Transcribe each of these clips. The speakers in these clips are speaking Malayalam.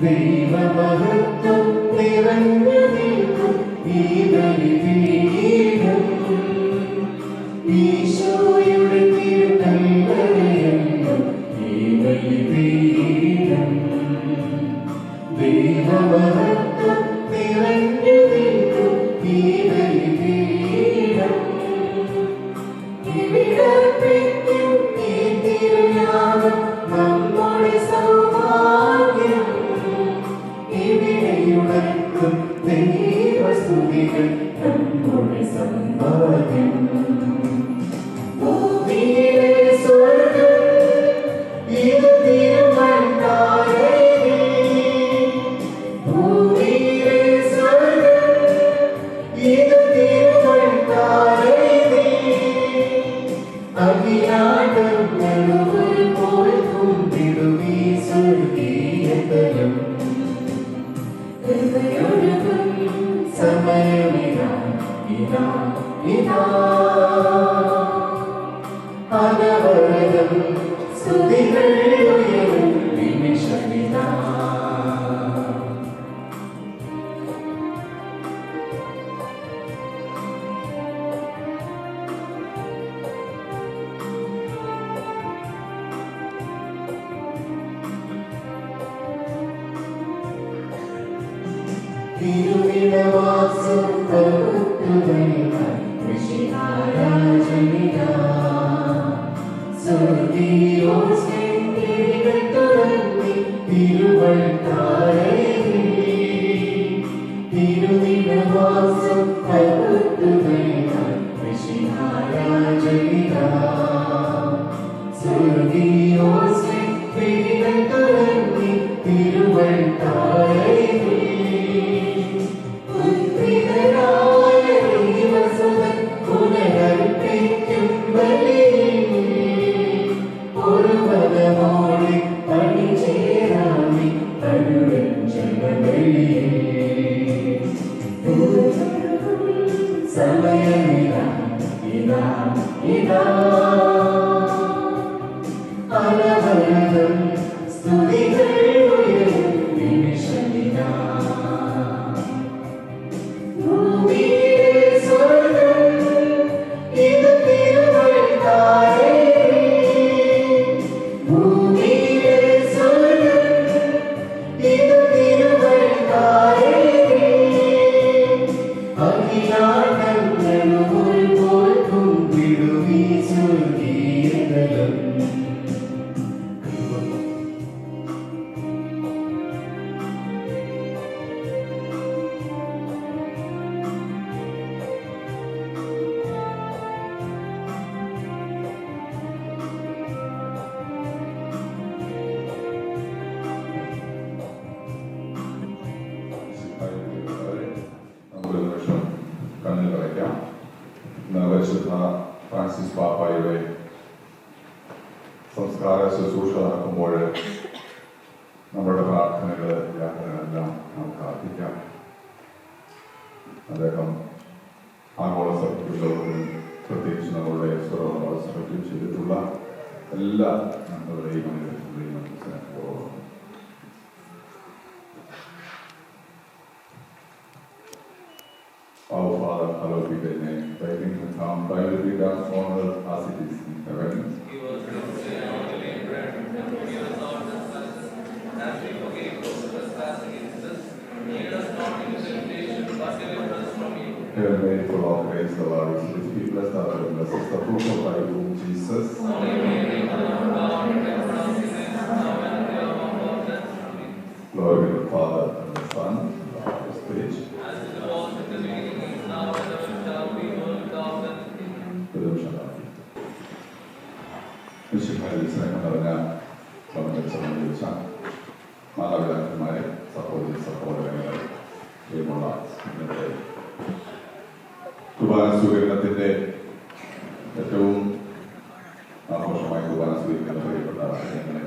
ദൈവമഹത്വം നിറഞ്ഞു നിൽക്കും ഈ ബലിപീഠം. ഈശോയുടെ തിരുകൈവരയെന്നും ഈ ബലിപീഠം. ദൈവമഹത്വം നിറഞ്ഞു നിൽക്കും ഈ ബലിപീഠം. ഇവിടർപ്പിക്കും ഈ തിരുനാമം നമ്മുടെ സൗഭാഗ്യം. ഇവിടെയുണർത്തും ദൈവസ്തുതികൾ നമ്മുടെ സമ്പാദ്യം. ഭൂമിയിലെ സ്വർഗം ഇത് തിരുമൽത്താരേ. ഭൂമിയിലെ സ്വർഗം ഇത് തിരുമൽത്താരേ. അഖിലാണ്ടങ്ങളും പോൽ കുമ്പിടുമീ സ്വർഗീയതലം. ഹൃദയൊഴുകും സമയമിതാ, ഇതാ ഇതാ. അനവരതം സ്തുതികൾ ഉയരും നിമിഷമിതാ. തിരുവിടവാസം പകുത്തുകൈകൾ ഋഷിഹാരാജനിതാ. സ്വർഗീയോസ്തികൾ തുറന്നി തിരുവൾത്താരയിൽ. തിരുവിടവാസം പകുത്തുകൈകൾ ഋഷിഹാരാജനിതാ. സ്വർഗീയോസ്തികൾ തുറന്നി തിരുവൾത്താരയിൽ. സമയമിതാ, ഇതാ ഇതാ. അനവരതം സ്തുതികൾ ഉയരും നിമിഷമിതാ. ഭൂമിയിലെ സ്വർഗം ഇത് തിരുവൾത്താരേ. ഭൂമിയിലെ സ്വർഗം ഇത് തിരുവൾത്താരേ. അഖിലാണ്ടങ്ങളും പോൽ കുമ്പിടുമീ സ്വർഗീയതലം. കണ്ണിൽ കളയ്ക്കാം. പരിശുദ്ധ ഫ്രാൻസിസ് പാപ്പായുടെ സംസ്കാര ശുശ്രൂഷ നടക്കുമ്പോൾ നമ്മുടെ പ്രാർത്ഥനകൾ യാത്രകളെല്ലാം നമുക്ക് അർപ്പിക്കാം. അദ്ദേഹം ആഗോള സഭയ്ക്കുള്ളവരും പ്രത്യേകിച്ച് നമ്മളുടെ സ്വരോണ സഭയ്ക്കും ചെയ്തിട്ടുള്ള എല്ലാ നന്മകളെയും അനുഗ്രഹങ്ങളെയും നമുക്ക് സ്നേഹപൂർവ്വം. Our Father, hallowed be thy name. Thy kingdom come, thy will be done on earth as it is in heaven. Give us this day our daily bread, and forgive us our trespasses, as we forgive those who trespass against us. Lead us not into temptation, but deliver us from evil. Hail Mary, full of grace, the Lord is with thee. Blessed art thou, blessed is the fruit of thy womb, Jesus. Holy Mary, Mother of God, pray for us sinners, now and at the hour of our death. Amen. Glory be to the Father, and the Son, and the Holy Spirit. As it was in the beginning, is now, and ever shall be, world without end. Amen. വിശുദ്ധരിൽ സ്നേഹം നിറഞ്ഞ സംബന്ധിച്ച മാതാപിതാക്കന്മാരെ, സഹോദരി സഹോദരങ്ങളെ, പ്രിയമുള്ള ഇന്നത്തെ കുർബാന സ്വീകരണത്തിന്റെ ഏറ്റവും ആഘോഷമായി കുർബാന സ്വീകരിക്കുന്ന പ്രിയപ്പെട്ട ഞങ്ങളെ.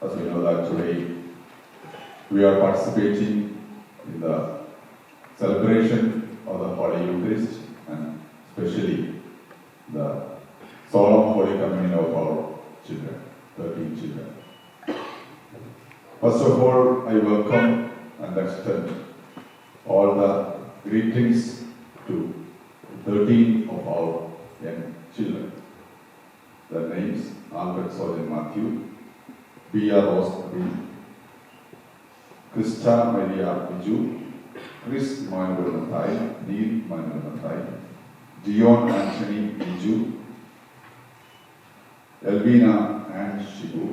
As we know that today we are participating in the celebration of the Holy Eucharist and especially solemn Holy Communion of our children, 13 children. First of all, I welcome and extend all the greetings to 13 of our young children. Their names: Albert Sojan Matthew, P.R. Rosemary, Krista Maria Biju, Chris Manuel Mathai, Neil Manuel Mathai, Dion Anthony Biju, Elvina and Shibu,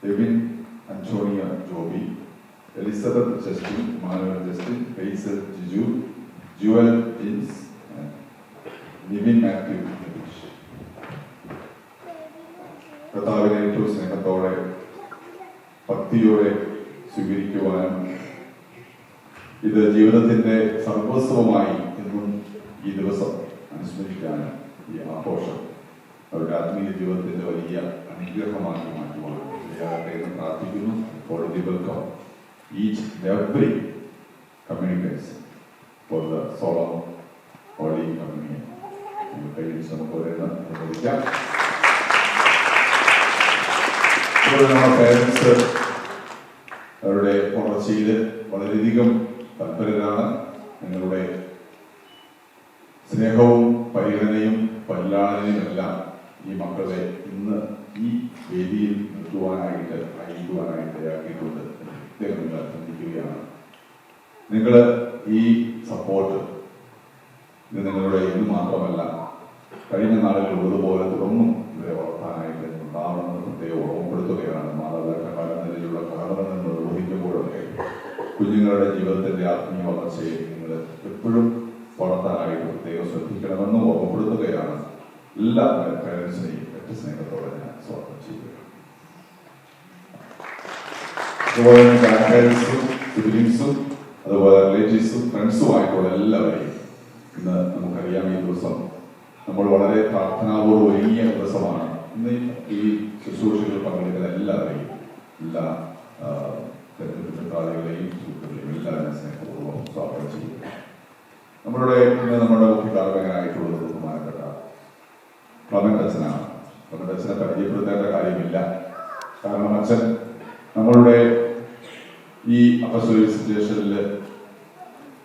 Evin Antonia Joby, Elizabeth Justin, Manuel Justin, Hazel Jiju, Joel Jins, and Nivin Matthew Nivish. കർത്താവിനെ ഏറ്റവും സ്നേഹത്തോടെ ഭക്തിയോടെ സ്വീകരിക്കുവാനും ഇത് ജീവിതത്തിന്റെ സർവസ്വമായി എന്നും ഈ ദിവസം അനുസ്മരിക്കാനും ഈ ആഘോഷം അവരുടെ ആത്മീയ ജീവിതത്തിന്റെ വലിയ അനുഗ്രഹമാക്കി മാറ്റുവാൻ ഇടയാകട്ടെ എന്ന് പ്രാർത്ഥിക്കുന്നു. For the welcome each and every communicants for the solemn holy communion. അനുമോദിക്കാം. നമ്മുടെ പേരൻസ് അവരുടെ വളർച്ചയിൽ വളരെയധികം തൽപരരാണ്. നിങ്ങളുടെ സ്നേഹവും പരിഗണനയും പരിലാളനയുമെല്ലാം ഈ മക്കളെ ഇന്ന് ഈ വേദിയിൽ നിർത്തുവാനായിട്ട് ഇടയാക്കിയിട്ടുണ്ട്. പ്രത്യേകം നിങ്ങൾ ചിന്തിക്കുകയാണ്. നിങ്ങൾ ഈ സപ്പോർട്ട് ഇത് നിങ്ങളുടെ ഇന്ന് മാത്രമല്ല കഴിഞ്ഞ നാളുകളിൽ ഉള്ളതുപോലെ തുടർന്നും ഇവരെ വളർത്താനായിട്ട് ഉണ്ടാവണമെന്ന് പ്രത്യേകം ഓർമ്മപ്പെടുത്തുകയാണ്. മാതാപിതാക്കളുടെ നിലയിലുള്ള കടമകൾ നിർവഹിക്കുമ്പോഴൊക്കെ കുഞ്ഞുങ്ങളുടെ ജീവിതത്തിന്റെ ആത്മീയ വളർച്ചയെ നിങ്ങൾ എപ്പോഴും വളർത്താനായിട്ട് പ്രത്യേകം ശ്രദ്ധിക്കണമെന്ന് ഓർമ്മപ്പെടുത്തുകയാണ്. എല്ലാ പേരൻസിനെയും ഏറ്റവും സ്നേഹത്തോടെ ഞാൻ സ്വാഗതം ചെയ്യുക. അതുപോലെ തന്നെ ഗ്രാൻഡ് പേരൻസും സിബ്ലിങ്സും അതുപോലെ റിലേറ്റീവ്സും ഫ്രണ്ട്സുമായിട്ടുള്ള എല്ലാവരെയും ഇന്ന് നമുക്കറിയാം ഈ ദിവസം നമ്മൾ വളരെ പ്രാർത്ഥനാപൂർവ്വം ഒരുങ്ങിയ ദിവസമാണ്. ഇന്ന് ഈ ശുശ്രൂഷകളിൽ പങ്കെടുക്കുന്ന എല്ലാവരെയും എല്ലാ ാളികളെയും സുഹൃത്തുക്കളെയും എല്ലാവരും സ്നേഹപൂർവ്വം സ്വാഗതം ചെയ്യുക. നമ്മുടെ മുഖ്യ കാർമ്മികനായിട്ടുള്ളത് ബഹുമാനപ്പെട്ട ക്ലമന്റ് അച്ഛനാണ്. ക്ലമന്റ് അച്ഛനെ പരിചയപ്പെടുത്തേണ്ട കാര്യമില്ല. കാരണം അച്ഛൻ നമ്മളുടെ ഈ അപ്പസ്തോലിക സിറ്റുവേഷനിൽ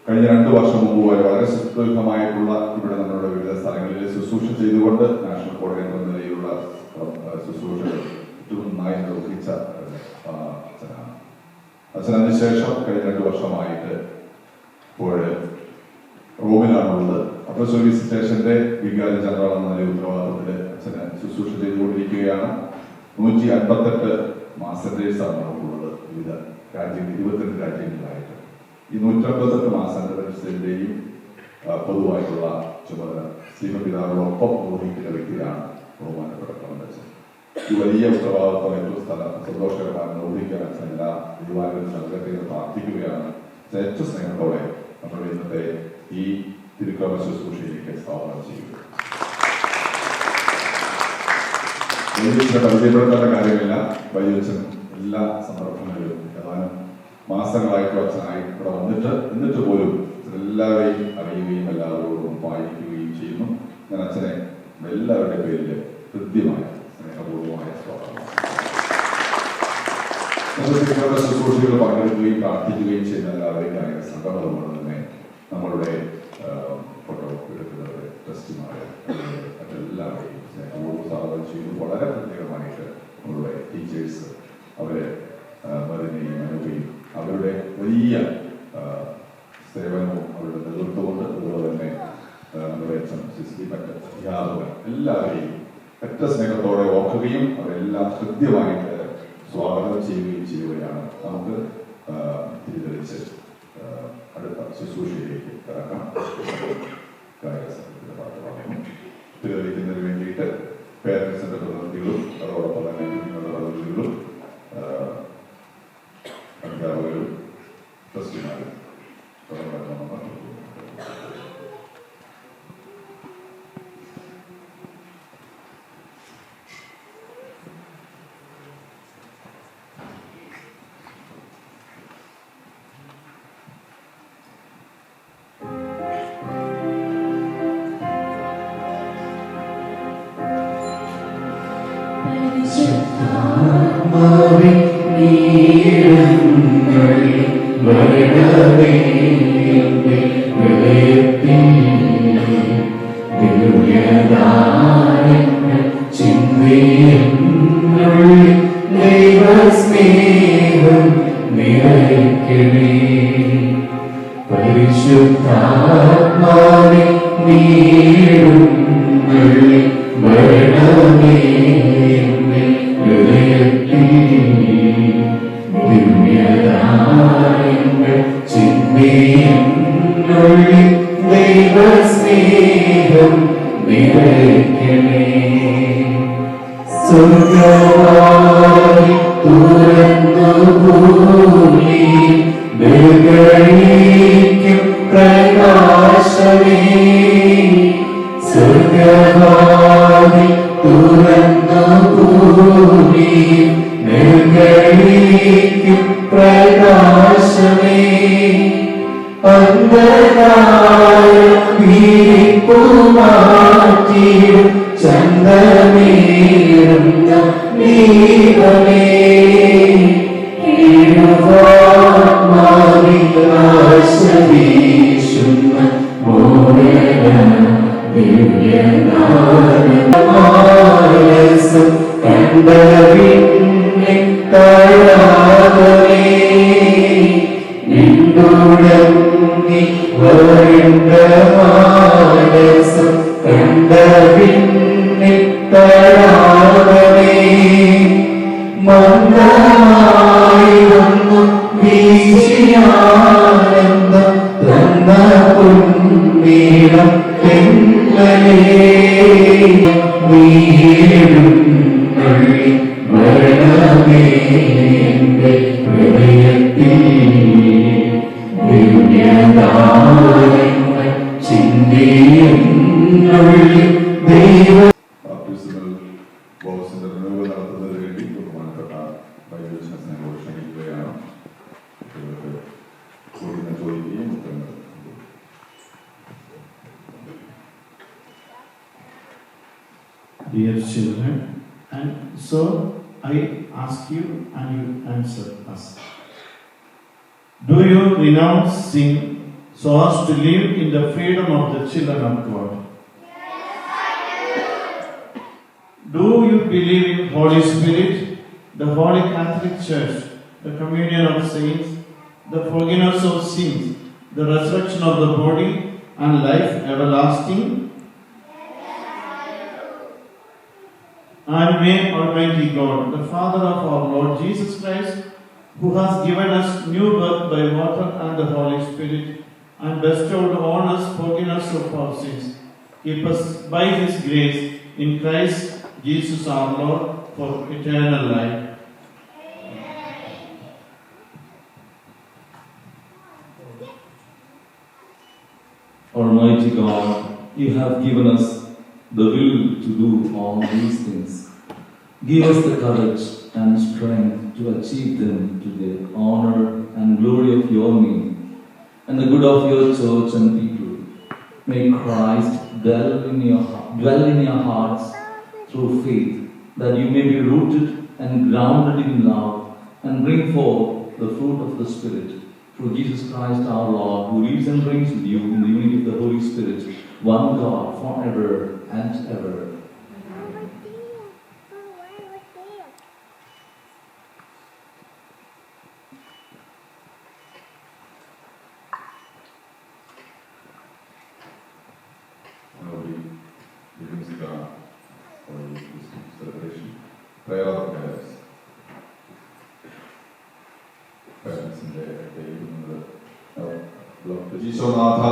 കഴിഞ്ഞ 2 വർഷം മുമ്പ് വരെ വളരെ സുദീർഘമായിട്ടുള്ള ഇവിടെ നമ്മളുടെ വിവിധ സ്ഥലങ്ങളിൽ ശുശ്രൂഷ ചെയ്തുകൊണ്ട് നാഷണൽ കോർഡിനേറ്റർ എന്ന നിലയിലുള്ള ശുശ്രൂഷകൾ ഏറ്റവും നന്നായി നിർവഹിച്ച അച്ഛനാണ്. അച്ഛൻ അതിനുശേഷം കഴിഞ്ഞ 2 വർഷമായിട്ട് ഇപ്പോൾ റോമിലാണുള്ളത്. അപ്പസ്തോലിക സിറ്റുവേഷന്റെ വികാരി ജനറൽ എന്ന നിലയിൽ ഉത്തരവാദിത്തത്തിൽ അച്ഛന് ശുശ്രൂഷ ചെയ്തുകൊണ്ടിരിക്കുകയാണ്. 158 മാസന്റേഴ്സാണ് നമുക്കുള്ളത് വിവിധ രാജ്യങ്ങൾ, 22 രാജ്യങ്ങളിലായിട്ട്. ഈ 158 മാസന്റേഴ്സിന്റെയും പൊതുവായിട്ടുള്ള ചുമതല ശ്രീമപിതാവിനോടൊപ്പം നിർവഹിക്കുന്ന വ്യക്തിയാണ് ബഹുമാനപ്പെട്ട ക്ലമന്റ് അച്ഛൻ. ഈ വലിയ ഉത്തരവാദിത്വം ഏറ്റവും സന്തോഷകരമായി നിർവഹിക്കാൻ അച്ഛൻ എല്ലാ ദൈവാനുഗ്രഹം നൽകട്ടെ എന്ന് പ്രാർത്ഥിക്കുകയാണ്. ഏറ്റവും സ്നേഹത്തോടെ നമ്മൾ ഇന്നത്തെ ഈ തിരുക്രമ ശുശ്രൂഷയിലേക്ക് സ്വാഗതം ചെയ്യുക. വൈദ്യുതിനെ പരിചയപ്പെടുത്തേണ്ട കാര്യമില്ല. വൈദ്യുതൻ എല്ലാ സന്ദർഭങ്ങളിലും ഏതാനും മാസങ്ങളായിട്ട് അച്ഛനായി ഇവിടെ എന്നിട്ട് പോലും എല്ലാവരെയും അറിയുകയും എല്ലാവരോടും വായിക്കുകയും ചെയ്യുന്നു. ഞാൻ അച്ഛനെ എല്ലാവരുടെ പേരിൽ കൃത്യമായ സ്നേഹപൂർവമായ സ്വാഗതം. ശുശ്രൂഷകൾ പങ്കെടുക്കുകയും പ്രാർത്ഥിക്കുകയും ചെയ്യുന്ന എല്ലാവരെയും ഭയങ്കര സംഘടനപോലെ തന്നെ നമ്മളുടെ ഫോട്ടോ എടുക്കുന്നവരെ ട്രസ്റ്റിമാരെ മറ്റെല്ലാവരെയും സ്നേഹപൂർവ്വം സ്വാഗതം ചെയ്യുന്നു. വളരെ പ്രത്യേകമായിട്ട് നമ്മളുടെ ടീച്ചേഴ്സ് അവരെ മരുന്നയും അനുഭവയും അവരുടെ വലിയ സേവനവും അവരുടെ നേതൃത്വമുണ്ട്. അതുപോലെ തന്നെ നമ്മുടെ മറ്റ് അധ്യാപകർ എല്ലാവരെയും ഒറ്റ സ്നേഹത്തോടെ ഓർക്കുകയും അവരെല്ലാം കൃത്യമായിട്ട് സ്വാഗതം ചെയ്യുകയും ചെയ്യുകയാണ്. നമുക്ക് തിരിതെളിച്ച് അടുത്ത ശുശ്രൂഷയിലേക്ക് കടക്കാം. ഗായക സംഘത്തിന്റെ പാട്ട് പാടുന്നു. തിരിതെളിക്കുന്നതിന് വേണ്ടിയിട്ട് പേരൻസിന്റെ പ്രതിനിധികളും അതോടൊപ്പം തന്നെ കുഞ്ഞുങ്ങളുടെ പ്രതിനിധികളും അധ്യാപകരും ട്രസ്റ്റിമാരും പരിശുദ്ധ വരണമേ എന്റെ ഹൃദയത്തിൽ ദിവ്യദാനങ്ങൾ ചിന്തയെന്നുള്ളിൽ ദൈവസ്നേഹം നിറയ്ക്കണേ. പരിശുദ്ധാത്മാവേ നീടുന്നുള്ളിൽ വരണമേ എന്റെ ഹൃദയത്തിൽ ദിവ്യദാനങ്ങൾ ചിന്തയെന്നുള്ളിൽ ദൈവസ്നേഹം നിറയ്ക്കണേ. സ്വർഗ്ഗവാതിൽ തുറന്നു ഭൂമിയിൽ നിർഗളിക്കും പ്രകാശമേ. സ്വർഗ്ഗവാതിൽ തുറന്നു ഭൂമിയിൽ നിർഗളിക്കും പ്രകാശമേ. അന്ധകാരം വീരിപ്പുമാറ്റിയും ചന്തമേറുന്ന ദീപമേ. ആശവീശുന്ന മോഹന ദിവ്യനാരസം കണ്ടവിന്നെ താഴാകമേ. നിന്നുടങ്ങി വരണ്ട മാനസം കണ്ടവിന്നെ താഴാകമേ. മന്ദമായി വന്നു വീശിയാനന്ദം തന്ന പുണ്യം തെന്നലേ. നീടുന്നുള്ളിൽ വരണമേ എന്റെ ഹൃദയത്തിൽ ദിവ്യദാനങ്ങൾ ചിന്തയെന്നുള്ളിൽ ദൈവ ബാപ്റ്റിസമൽ ബോക്സിന്റെ റിന്യൂവൽ നടത്തുന്നതിന് വേണ്ടി ബഹുമാനപ്പെട്ട വൈദ്യുതിനെ ക്ഷണിക്കുകയാണ്. കുട്ടികൾക്ക് ചോദ്യങ്ങൾ ചോദിക്കുകയും ഉത്തരങ്ങൾ Dear children, and so I ask you and you answer us. Do you renounce sin so as to live in the freedom of the children of God? Do you believe in Holy Spirit, the Holy Catholic Church, the communion of saints, the forgiveness of sins, the resurrection of the body, and life everlasting? And may Almighty God, the Father of our Lord Jesus Christ, who has given us new birth by water and the Holy Spirit, and bestowed on us forgiveness of our sins, keep us by His grace in Christ Jesus our Lord for eternal life. Almighty God, you have given us the will to do all these things. Give us the courage and strength to achieve them to the honor and glory of your name and the good of your church and people. May Christ dwell in your hearts through faith, that you may be rooted and grounded in love and bring forth the fruit of the Spirit. Through Jesus Christ our Lord, who lives and reigns with you in the unity of the Holy Spirit, one God, forever and ever. Nobody begins the celebration. Prayer of the parents. Parents-ന്റെ ദൈവങ്ങളുടെ ഈശോനാഥ,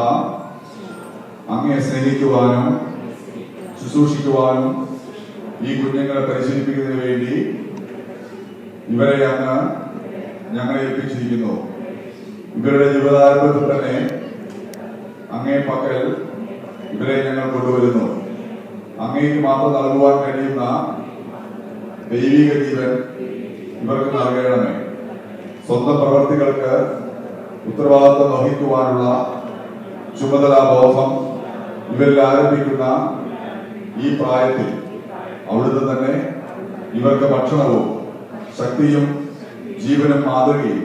അങ്ങയെ സ്നേഹിക്കുവാനും ശുശ്രൂഷിക്കുവാനും ഈ കുഞ്ഞുങ്ങളെ പരിശീലിപ്പിക്കുന്നതിന് വേണ്ടി ഇവരെ അങ്ങ് ഞങ്ങളെ ഏൽപ്പിച്ചിരിക്കുന്നു. ഇവരുടെ ജീവിതാരംഭത്തിൽ തന്നെ അങ്ങേ പക്കൽ ഇവരെ ഞങ്ങൾ കൊണ്ടുവരുന്നു. അങ്ങേക്ക് മാത്രം നൽകുവാൻ കഴിയുന്ന ദൈവിക ജീവൻ ഇവർക്ക് നൽകണമേ. സ്വന്തം പ്രവർത്തികൾക്ക് ഉത്തരവാദിത്വം വഹിക്കുവാനുള്ള ചുമതലാബോധം ഇവരിൽ ആരംഭിക്കുന്ന ഈ പ്രായത്തിൽ അവിടുന്ന് തന്നെ ഇവർക്ക് ഭക്ഷണവും ശക്തിയും ജീവനും മാതൃകയും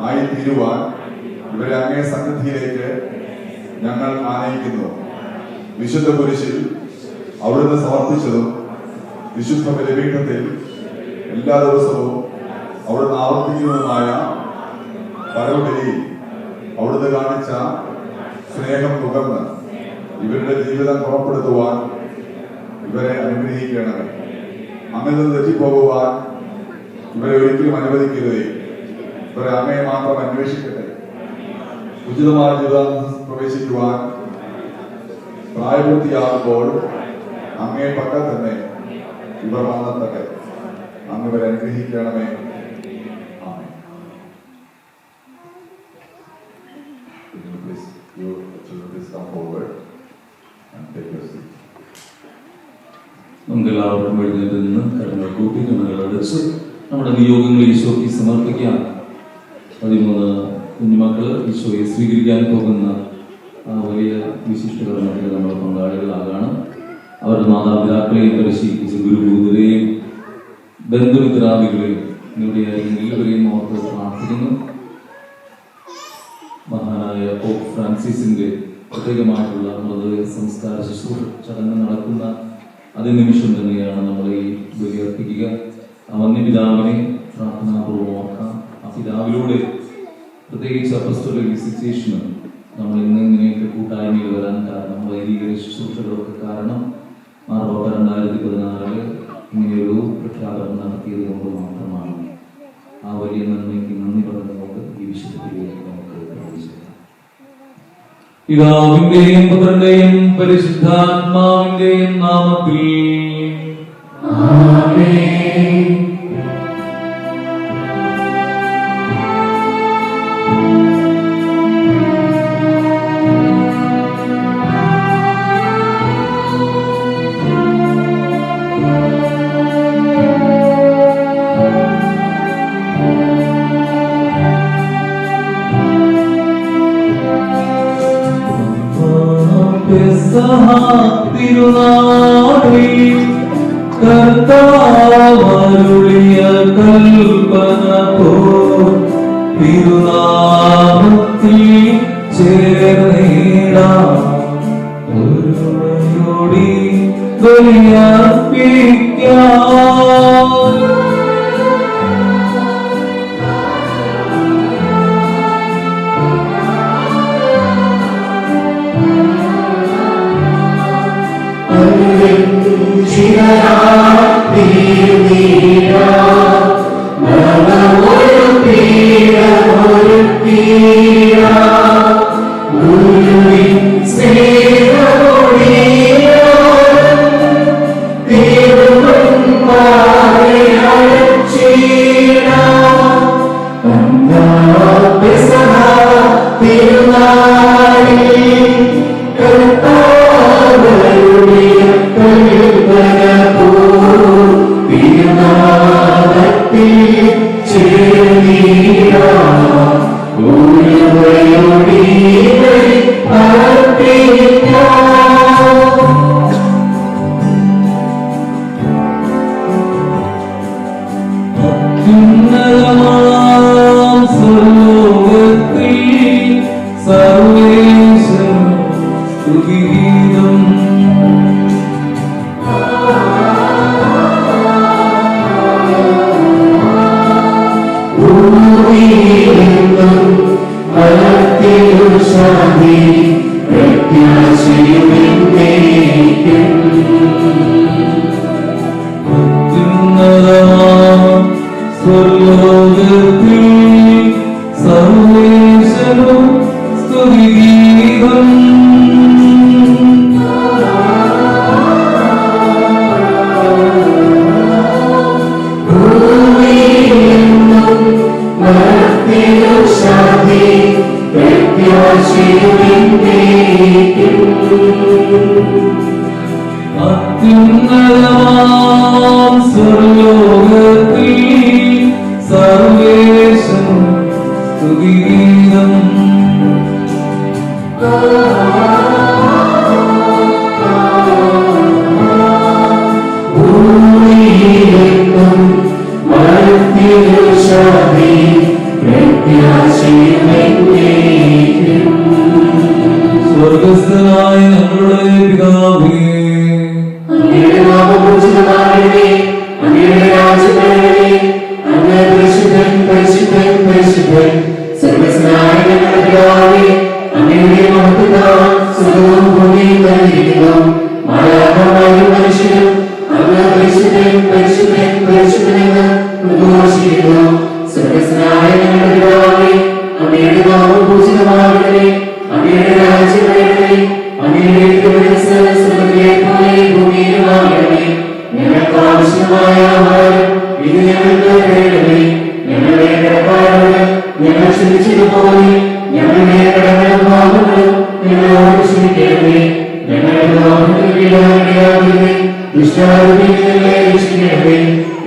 ആയി തീരുവാൻ ഇവരെ അങ്ങേ സന്നിധിയിലേക്ക് ഞങ്ങൾ ആനയിക്കുന്നു. വിശുദ്ധ കുരിശിൽ അവിടുന്ന് സമർപ്പിച്ചതും വിശുദ്ധ ബലിപീഠത്തിൽ എല്ലാ ദിവസവും അവിടുന്ന് ആവർത്തിക്കുന്നതുമായ പരബലിയിൽ അവിടുന്ന് കാണിച്ച സ്നേഹം തുകർന്ന് ഇവരുടെ ജീവിതം ക്രമപ്പെടുത്തുവാൻ ഇവരെ അനുഗ്രഹിക്കണമേ. അങ്ങനെ നിന്ന് തെറ്റിപ്പോകുവാൻ ഇവരെ ഒരിക്കലും അനുവദിക്കരുതേ. ഇവരെ അങ്ങയെ മാത്രം അന്വേഷിക്കട്ടെ. ഉചിതമായ ജീവിതം പ്രവേശിക്കുവാൻ പ്രായപൂർത്തിയാകുമ്പോൾ അങ്ങേ പക്കൽ തന്നെ ഇവർ വന്നെത്തട്ടെ. അങ്ങ് ഇവരെ അനുഗ്രഹിക്കണമേ. ആമേൻ. You children, please come forward and take your seat. നമുക്ക് എല്ലാവർക്കും എഴുന്നേറ്റ് നിന്ന് കരങ്ങൾ കൂട്ടി കണ്ണുകൾ അടച്ച് നമ്മുടെ നിയോഗങ്ങൾ ഈശോയ്ക്ക് സമർപ്പിക്കാം. 13 കുഞ്ഞുമക്കള് ഈശോയെ സ്വീകരിക്കാൻ പോകുന്ന ആ വലിയ വിശിഷ്ട കർമ്മത്തിൽ നമ്മൾ പങ്കാളികളാകാണ്. അവരുടെ മാതാപിതാക്കളെയും പരിശീലിപ്പിച്ച് ഗുരുഭൂതരെയും ബന്ധുമിത്രാദികളെയും ഇവിടെയായിരിക്കും എല്ലാവരെയും ഓർത്ത് പ്രാർത്ഥിക്കുന്നു. മഹാനായ പോപ്പ് ഫ്രാൻസിസിന്റെ പ്രത്യേകമായിട്ടുള്ള മൃതദേഹ സംസ്കാര ശുശ്രൂഷ ചടങ്ങ് നടക്കുന്ന അതേ നിമിഷം തന്നെയാണ് നമ്മൾ ഈ ബലി അർപ്പിക്കുക. ആ വന്യപിതാവിനെ പ്രാർത്ഥനാപൂർവ്വം ഓർക്കാം. ആ പിതാവിലൂടെ പ്രത്യേകിച്ച് അപ്പസ്തോലിക് വിസിറ്റേഷന് നമ്മൾ ഇന്ന് ഇങ്ങനെയൊക്കെ കൂട്ടായ്മയിൽ വരാൻ കാരണം വൈദിക ശുശ്രൂഷകളൊക്കെ കാരണം മാർപ്പാപ്പ 2014 ഇങ്ങനെയൊരു പ്രഖ്യാപനം നടത്തിയത് കൊണ്ട് മാത്രമാണ്. ആ വലിയ നന്മയ്ക്ക് നന്ദി പറഞ്ഞ് നമുക്ക് ഈ വിശുദ്ധത്തിലേക്ക് നമുക്ക് പ്രവേശിക്കാം. പിതാവിന്റെയും പുത്രന്റെയും പരിശുദ്ധാത്മാവിന്റെയും നാമത്തിൽ ആമേൻ. തിരുനാളിൽ കർത്താവരുളിയ കൽപ്പന പോൽ തിരുനാമത്തിൽ ചേർന്നിടാം. ഒരുമയോടെ ബലിയർപ്പിക്കാം. ഭൂമിയിലെങ്ങും സ്വർഗസ്ഥനായ ഞങ്ങളുടെ പിതാവേ, അങ്ങയുടെ നാമം പൂജിതമാകണമേ. അങ്ങയുടെ രാജ്യം വരണമേ. അങ്ങ് പരിശുദ്ധൻ, പരിശുദ്ധൻ, പരിശുദ്ധൻ. സ്വർഗ്ഗസ്ഥനായ ഞങ്ങളുടെ പിതാവേ, അങ്ങയുടെ മഹത്വത്താൽ സ്വർഗ്ഗവും ഭൂമിയും നിറഞ്ഞിരിക്കുന്നു. മാലാഖമാരും മനുഷ്യരും അങ്ങ് പരിശുദ്ധൻ, പരിശുദ്ധൻ, പരിശുദ്ധൻ എന്ന് ഉദ്ഘോഷിക്കുന്നു. സ്വർഗ്ഗസ്ഥനായ ഞങ്ങളുടെ പിതാവേ, അങ്ങയുടെ നാമം പൂജിതമാകണമേ. അങ്ങയുടെ രാജ്യം വരണമേ. അങ്ങയുടെ തിരുമനസ്സ് സ്വർഗ്ഗത്തിലെ പോലെ ഭൂമിയിലുമാകണമേ. ഞങ്ങൾക്ക് ആവശ്യമായ ആഹാരം ഇന്ന് ഞങ്ങൾക്ക് തരണമേ. ഞങ്ങളുടെ കടക്കാരോട് ഞങ്ങൾ ക്ഷമിച്ചതുപോലെ ഞങ്ങളുടെ കടങ്ങളും പാപങ്ങളും ഞങ്ങളോട് ക്ഷമിക്കണമേ. ഞങ്ങളുടെ പാപങ്ങൾക്ക് കീഴാകരുതേ. ദുഷ്ടാരൂപിയിൽ ഞങ്ങളെ രക്ഷിക്കണമേ.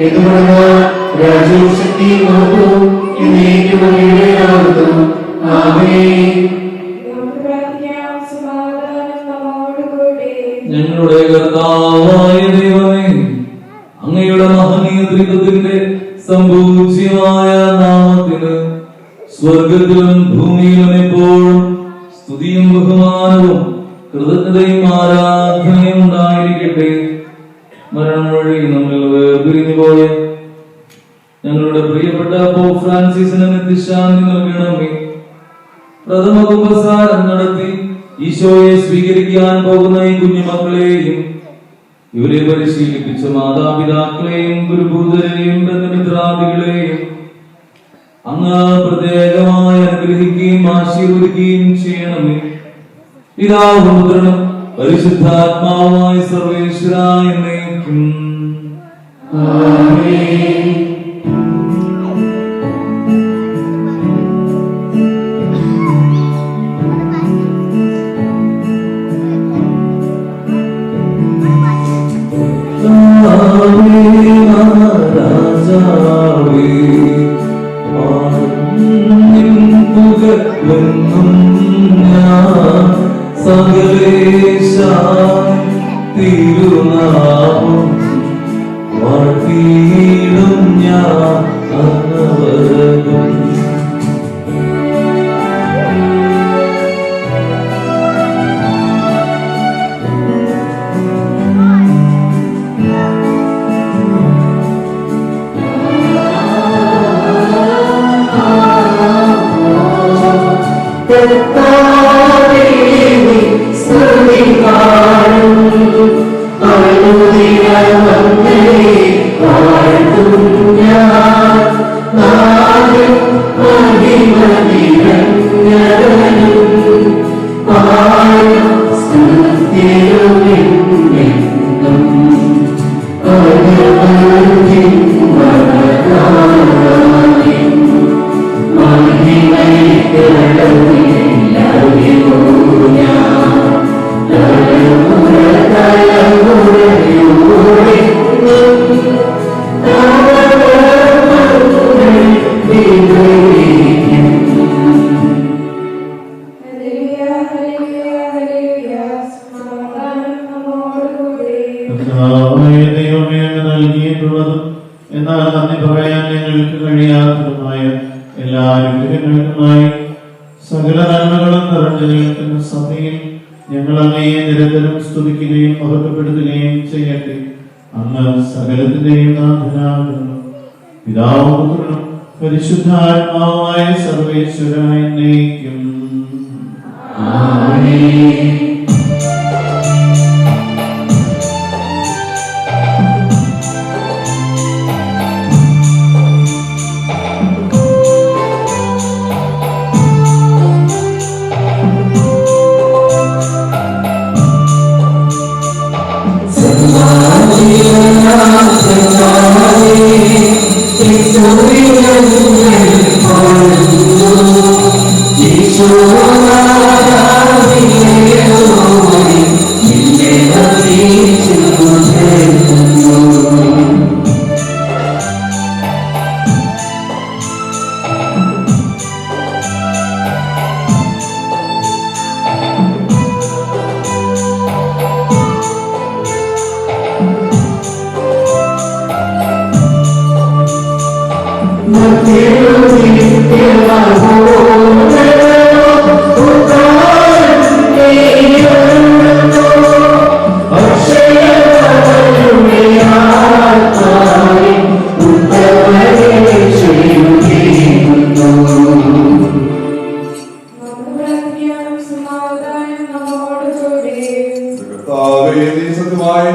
എന്തുകൊണ്ടെന്നാൽ രാജ്യവും ശക്തിയും മഹത്വവും എന്നേക്കും അങ്ങയുടേതാകുന്നു. ആമേൻ. ഞങ്ങളുടെ കർത്താവായ ദൈവമേ, അങ്ങയുടെ മഹനീയ ത്രിത്വത്തിന്റെ സംപൂജ്യമായ നാമത്തിന് സ്വർഗത്തിലും ഭൂമിയിലും എപ്പോഴും സ്തുതിയും ബഹുമാനവും കൃതജ്ഞതയും ആരാധനയും ഉണ്ടായിരിക്കട്ടെ. മരണം വഴി നമ്മൾ വേർപിരിഞ്ഞു പോയ ഞങ്ങളുടെ പ്രിയപ്പെട്ട പോപ്പ് ഫ്രാൻസിസിന് നിത്യശാന്തി നൽകണമേ. പ്രഥമ കുമ്പസാരം നടത്തി ഈശോയെ സ്വീകരിക്കാൻ പോകുന്ന ഈ കുഞ്ഞുമക്കളെയും ഇവരെ പരിശീലിപ്പിച്ച മാതാപിതാക്കളെയും ഗുരുഭൂതരെയും ബന്ധുമിത്രാദികളെയും അങ്ങ് പ്രത്യേകമായി അനുഗ്രഹിക്കുകയും ആശീർവദിക്കുകയും ചെയ്യണമേ. പിതാവും പുത്രനും പരിശുദ്ധാത്മാവുമായ സർവേശ്വരായ എന്നേക്കും ആമേൻ. രാജാവേ, ഞാൻ സകലേശ തിരുനാമം വാഴ്ത്തിയിടും ഞാൻ അനവരതം. എന്നാൽ നന്ദി പറയാൻ ഞങ്ങൾക്ക് കഴിയാത്തതുമായ എല്ലാ അനുഗ്രഹങ്ങൾക്കുമായി സകല നന്മകളും നിറഞ്ഞു നിൽക്കുന്ന സഭയിൽ ഞങ്ങൾ അങ്ങയെ നിരന്തരം സ്തുതിക്കുകയും മഹത്വപ്പെടുത്തുകയും ചെയ്യട്ടെ. അങ്ങ് സകലത്തിന്റെയും നാഥനാകുന്നു. പിതാവും പുത്രനും പരിശുദ്ധാത്മാവുമായ സർവേശ്വരായ എന്നേക്കും ആമേൻ.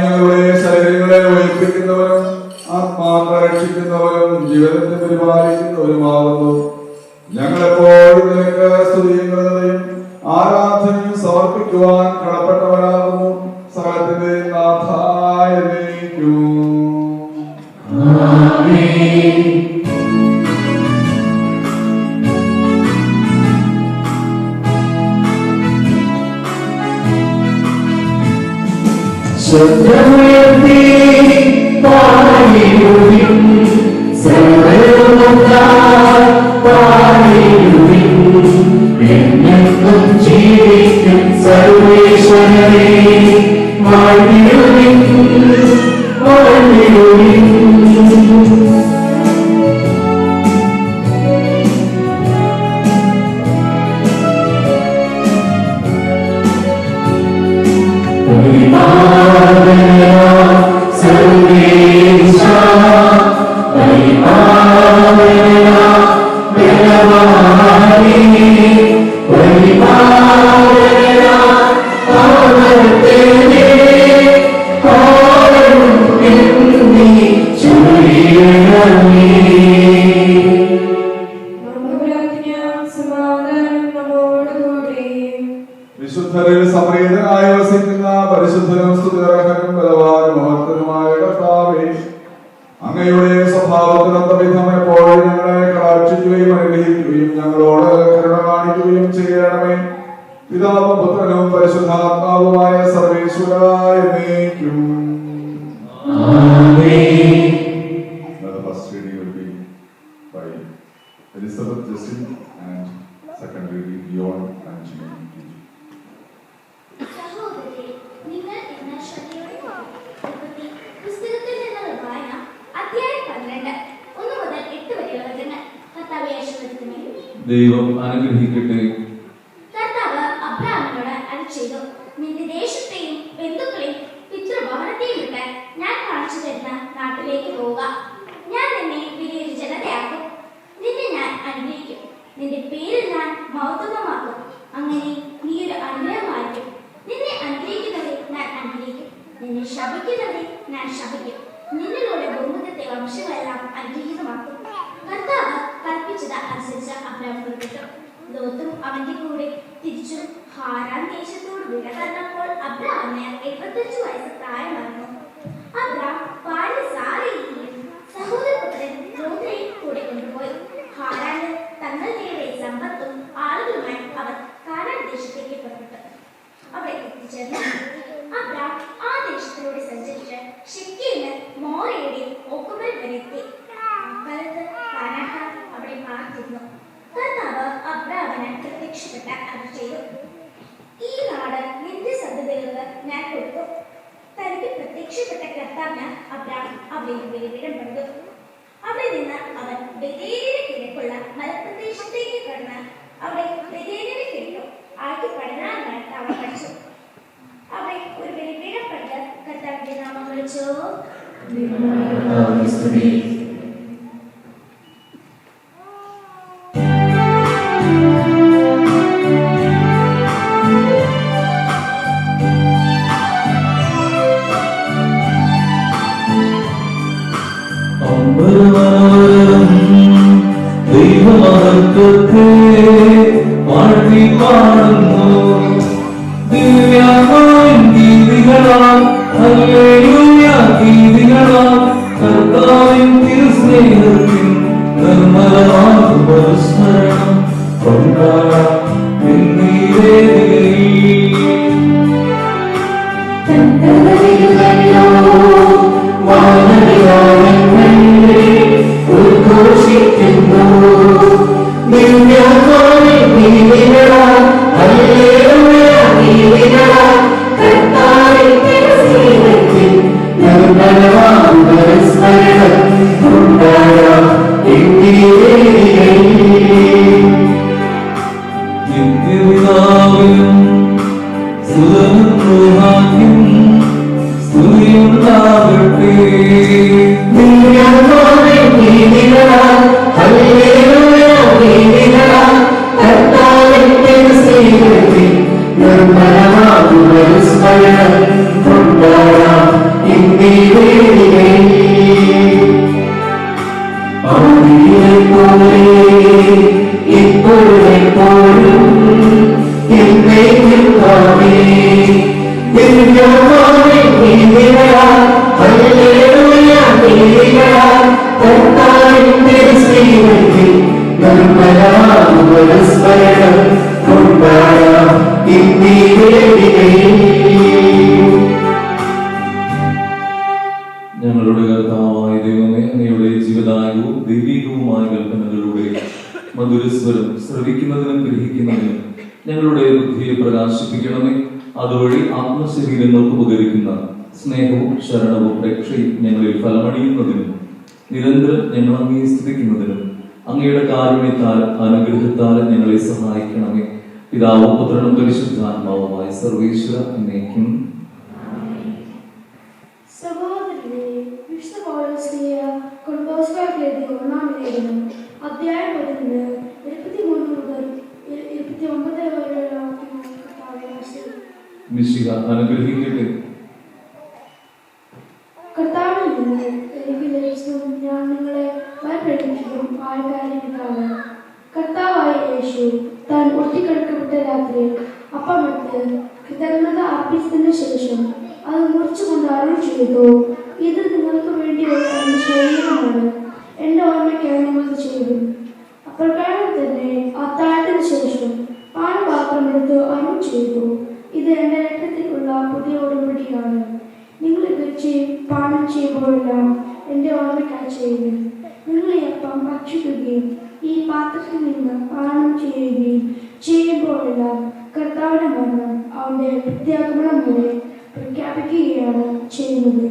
ഞങ്ങളുടെ ശരീരങ്ങളെ ഉയർപ്പിക്കുന്നവരും ആത്മാക്കളെ രക്ഷിക്കുന്നവരും ജീവിതത്തെ പരിപാലിക്കുന്നവരുമാകുന്നു. ഞങ്ങളെപ്പോഴും നിനക്ക് സ്തുതിയും കൃതയും ആരാധനയും സമർപ്പിക്കുവാൻ കടപ്പെട്ടവരാകുന്നു. സകലത്തിന്റെ നാഥായ നീക്കൂ. ശബ്ദമുയർത്തി പാടിടുവിൻ, സർവ്വലോകത്താൽ പാടിടുവിൻ. എന്നെന്നും ജീവിക്കും സർവേശ്വരനെ വാഴ്ത്തിടുവിൻ, വാഴ്ത്തിടുവിൻ. വിശുദ്ധരിൽ സംപ്രീതനായി വസിക്കുന്ന പരിശുദ്ധനും സ്തുതിർഹനും ബലവാനും മഹത്തനുമായ കർത്താവേ, അങ്ങയുടെ സ്വഭാവത്തിനൊത്ത വിധം എപ്പോഴും ഞങ്ങളെ കടാക്ഷിക്കുകയും അനുഗ്രഹിക്കുകയും ഞങ്ങളോട് കരുണ കാണിക്കുകയും ചെയ്യണമേ. പിതാവും പുത്രനും പരിശുദ്ധാത്മാവുമായ സർവേശ്വരായ എന്നേക്കും. The first reading will be by Elizabeth Justin and second reading Bjorn and Jimmy. സഹോദരരെ, നിങ്ങൾ എന്ന ശ്രദ്ധയോടെ കേൾക്കുക. പുസ്തകത്തിൽ നിന്നുള്ള വായന അധ്യായം 12 1 മുതൽ 8 വരെയുള്ള വചനങ്ങൾ. കർത്താവേ, ആശീർവദിക്കണമേ. ദൈവം അനുഗ്രഹിക്കട്ടെ. കർത്താവ് അബ്രാഹാമിനോട് അരുളിച്ചെയ്തു, നിന്റെ ദേശത്തെയും ബന്ധുക്കളെയും പിതൃഭവനത്തെയും വിട്ട് ഞാൻ കാണിച്ചു തരുന്ന നാട്ടിലേക്ക് പോവുക. ഞാൻ നിന്നെ വലിയൊരു ജനതയാക്കും. നിന്നെ ഞാൻ അനുഗ്രഹിക്കും. നിന്റെ പേര് ഞാൻ മഹത്വമാക്കും. അങ്ങനെ നീ ഒരു അനുഗ്രഹമായിരിക്കും. നിന്നെ അനുഗ്രഹിക്കുന്നവരെ ഞാൻ അനുഗ്രഹിക്കും, നിന്നെ ശപിക്കുന്നവരെ ഞാൻ ശപിക്കും. നിന്നിലൂടെ ഭൂമുഖത്തെ വംശങ്ങളെല്ലാം അനുഗ്രഹീതമാക്കും. കർത്താവ് കൽപ്പിച്ചത് അനുസരിച്ച് അബ്രാഹാം പുറപ്പെട്ടു. ലോത്തും അവന്റെ കൂടെ തിരിച്ചു. ഹാരാൻ ദേശത്തോട് വിട പറഞ്ഞപ്പോൾ അബ്രാഹാമിന് 75 വയസ്സ് പ്രായമായിരുന്നു. അബ്രാഹാം ഭാര്യ സാരയെയും സഹോദരപുത്രൻ ലോത്തിനെയും കൂടെ കൊണ്ടുപോയി. ഹാരാനിൽ തങ്ങൾ നേടിയ സമ്പത്തും ആളുകളുമായി അവർ കാനാൻ ദേശത്തേക്ക് പുറപ്പെട്ടു. അവിടെ എത്തിച്ചേർന്നു. അബ്രാഹാം ആ ദേശത്തിലൂടെ സഞ്ചരിച്ച് ശെഖേമിൽ മോറയുടെ ഓക്കുമൽ വരെ എത്തി. അക്കാലത്ത് കാനാൻകാർ അവിടെ പാർത്തിരുന്നു. കർത്താവ് അബ്രാഹാമിന് പ്രത്യക്ഷപ്പെട്ട് അരുളിച്ചെയ്തു, ഈ നാട് നിന്റെ സന്തതികൾക്ക് ഞാൻ കൊടുക്കും. തനിക്ക് പ്രത്യക്ഷപ്പെട്ട കർത്താവിന് അബ്രാഹാം അവിടെ ബലിപീഠം പണിതു. അവിടെ നിന്ന് അവൻ ബേഥേലിന് കിഴക്കുള്ള മലപ്രദേശത്തേക്ക് കടന്ന് അവിടെ ബേഥേലിന് കിഴക്കും ആക്കി 16 തവണ പഠിച്ചു. അവിടെ ഒരു ബലിപീഠം പണിത് കർത്താവിന്റെ നാമം വിളിച്ചു. ദൈവമഹത്വത്തെ വാഴ്ത്തി പാടുന്നു. ദിവ്യമായ ഗീതികളാൽ ഹല്ലേലൂയ ഗീതികളാൽ കർത്താവിൻ തിരുസ്നേഹത്തിൻ നിർമ്മലമാകും സ്മരണം കൊണ്ടാടാം എന്നീ വേദികളിൽ. Indeed. കൊണ്ടാടാം ഇന്നീ വേദികളിൽ. പോലെ ഇപ്പോഴെപ്പോഴും എന്നേക്കും ആമേൻ. ദിവ്യമായ നീതികളാൽ ഹല്ലേലൂയ നീതികളാൽ കർത്താവിന്റെ സ്നേഹത്തിൽ നിർമ്മലമാം പരസ്പരം കൊണ്ടാടാം ഇന്നീ വേദികളിൽ. ഞങ്ങളുടെ കർത്താവായ ദൈവമേ, അങ്ങയുടെ ജീവദായകവും ദൈവികവുമായ കൽപ്പനകളുടെ മധുരസ്വരം ശ്രവിക്കുന്നതിനും ഗ്രഹിക്കുന്നതിനും ഞങ്ങളുടെ ബുദ്ധിയെ പ്രകാശിപ്പിക്കണമേ. അതുവഴി ആത്മശരീരങ്ങൾക്ക് ഉപകരിക്കുന്ന സ്നേഹവും ശരണവും രക്ഷയും ഞങ്ങളിൽ ഫലമണിയുന്നതിനും നിരന്തരം ഞങ്ങൾ അങ്ങയെ സ്തുതിക്കുന്നതിനും അങ്ങയുടെ കാരുണ്യത്താൽ അനുഗ്രഹത്താൽ ഞങ്ങളെ സഹായിക്കണമേ. പിതാവും പുത്രനും പരിശുദ്ധാത്മാവുമായ സർവേശ്വര എന്നേക്കും. സഹോദരനെ, വിശുദ്ധ പൗലോസ്ലീഹ കൊലോസ്യർക്ക് എഴുതിയ ഒന്നാം ലേഖനം അധ്യായം 11 23 മുതൽ 29 വരെയുള്ള വാക്യങ്ങൾ കർത്താവേ ആശ്രയിക്കുന്നു. മിശിഹ അനുഗ്രഹിക്കട്ടെ. കർത്താവിൽ നിന്ന് എനിക്ക് ലഭിച്ചതും ഞാൻ നിങ്ങളെ ഭയപ്പെടുത്തിയതും ആയ കാര്യമിതാണ്. കർത്താവായ യേശു താൻ ഒട്ടിക്കിടക്കപ്പെട്ട രാത്രിയിൽ അപ്പമെടുത്ത് കൃതജ്ഞത അർപ്പിച്ചതിന് ശേഷം അത് മുറിച്ചുകൊണ്ട് അരുൾ ചെയ്തു, ഇത് നിങ്ങൾക്ക് വേണ്ടിയുള്ള എന്റെ ശരീരമാണ്, എന്റെ ഓർമ്മയ്ക്കായി നിങ്ങൾ ചെയ്തു. അപ്രകാരം തന്നെ അത്താഴത്തിന് ശേഷം പാനപാത്രം എടുത്ത് അരുൾ ചെയ്തു, ഇത് എന്റെ രക്തത്തിലുള്ള പുതിയ ഉടമ്പടിയാണ്. നിങ്ങൾ ഇത് പാനം ചെയ്യുമ്പോഴെല്ലാം എന്റെ ഓർമ്മയ്ക്കായി ചെയ്യുന്നു. നിങ്ങൾ ഈ അപ്പം ഭക്ഷിക്കുകയും ഈ പാത്രത്തിൽ നിന്ന് പാനം ചെയ്യുകയും ചെയ്യുമ്പോഴെല്ലാം കർത്താവിന്റെ മരണം അവന്റെ പ്രത്യാഗമനം വരെ പ്രഖ്യാപിക്കുകയാണ് ചെയ്യുന്നത്.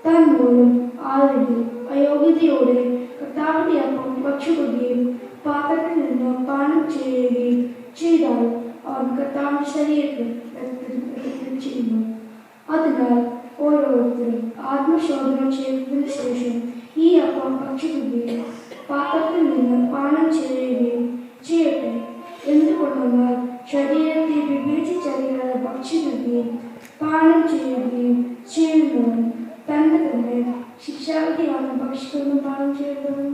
താൻ മൂലം ആരെങ്കിലും അയോഗ്യതയോടെ കർത്താവിന്റെ അപ്പം ഭക്ഷിക്കുകയും പാത്രത്തിൽ നിന്ന് പാനം ചെയ്യുകയും ചെയ്താൽ അവൻ കർത്താവിന്റെ ശരീരത്തിൽ ചെയ്യുന്നു. അതിനാൽ ഓരോരുത്തരും ആത്മശോധന ചെയ്തതിനു ശേഷം ഈ അപ്പം ഭക്ഷിക്കുകയും പാത്രത്തിൽ നിന്ന് പാനം ചെയ്യുകയും ചെയ്യട്ടെ. എന്തുകൊണ്ടെന്നാൽ ശരീരത്തെ വിവേചിച്ചറിയാതെ ഭക്ഷിക്കുകയും പാനം ചെയ്യുകയും ചെയ്യുന്നവൻ തന്റെ തന്നെ ശിക്ഷാവിധിയാണ് ഭക്ഷിക്കുന്നതും പാനം ചെയ്യുന്നതും.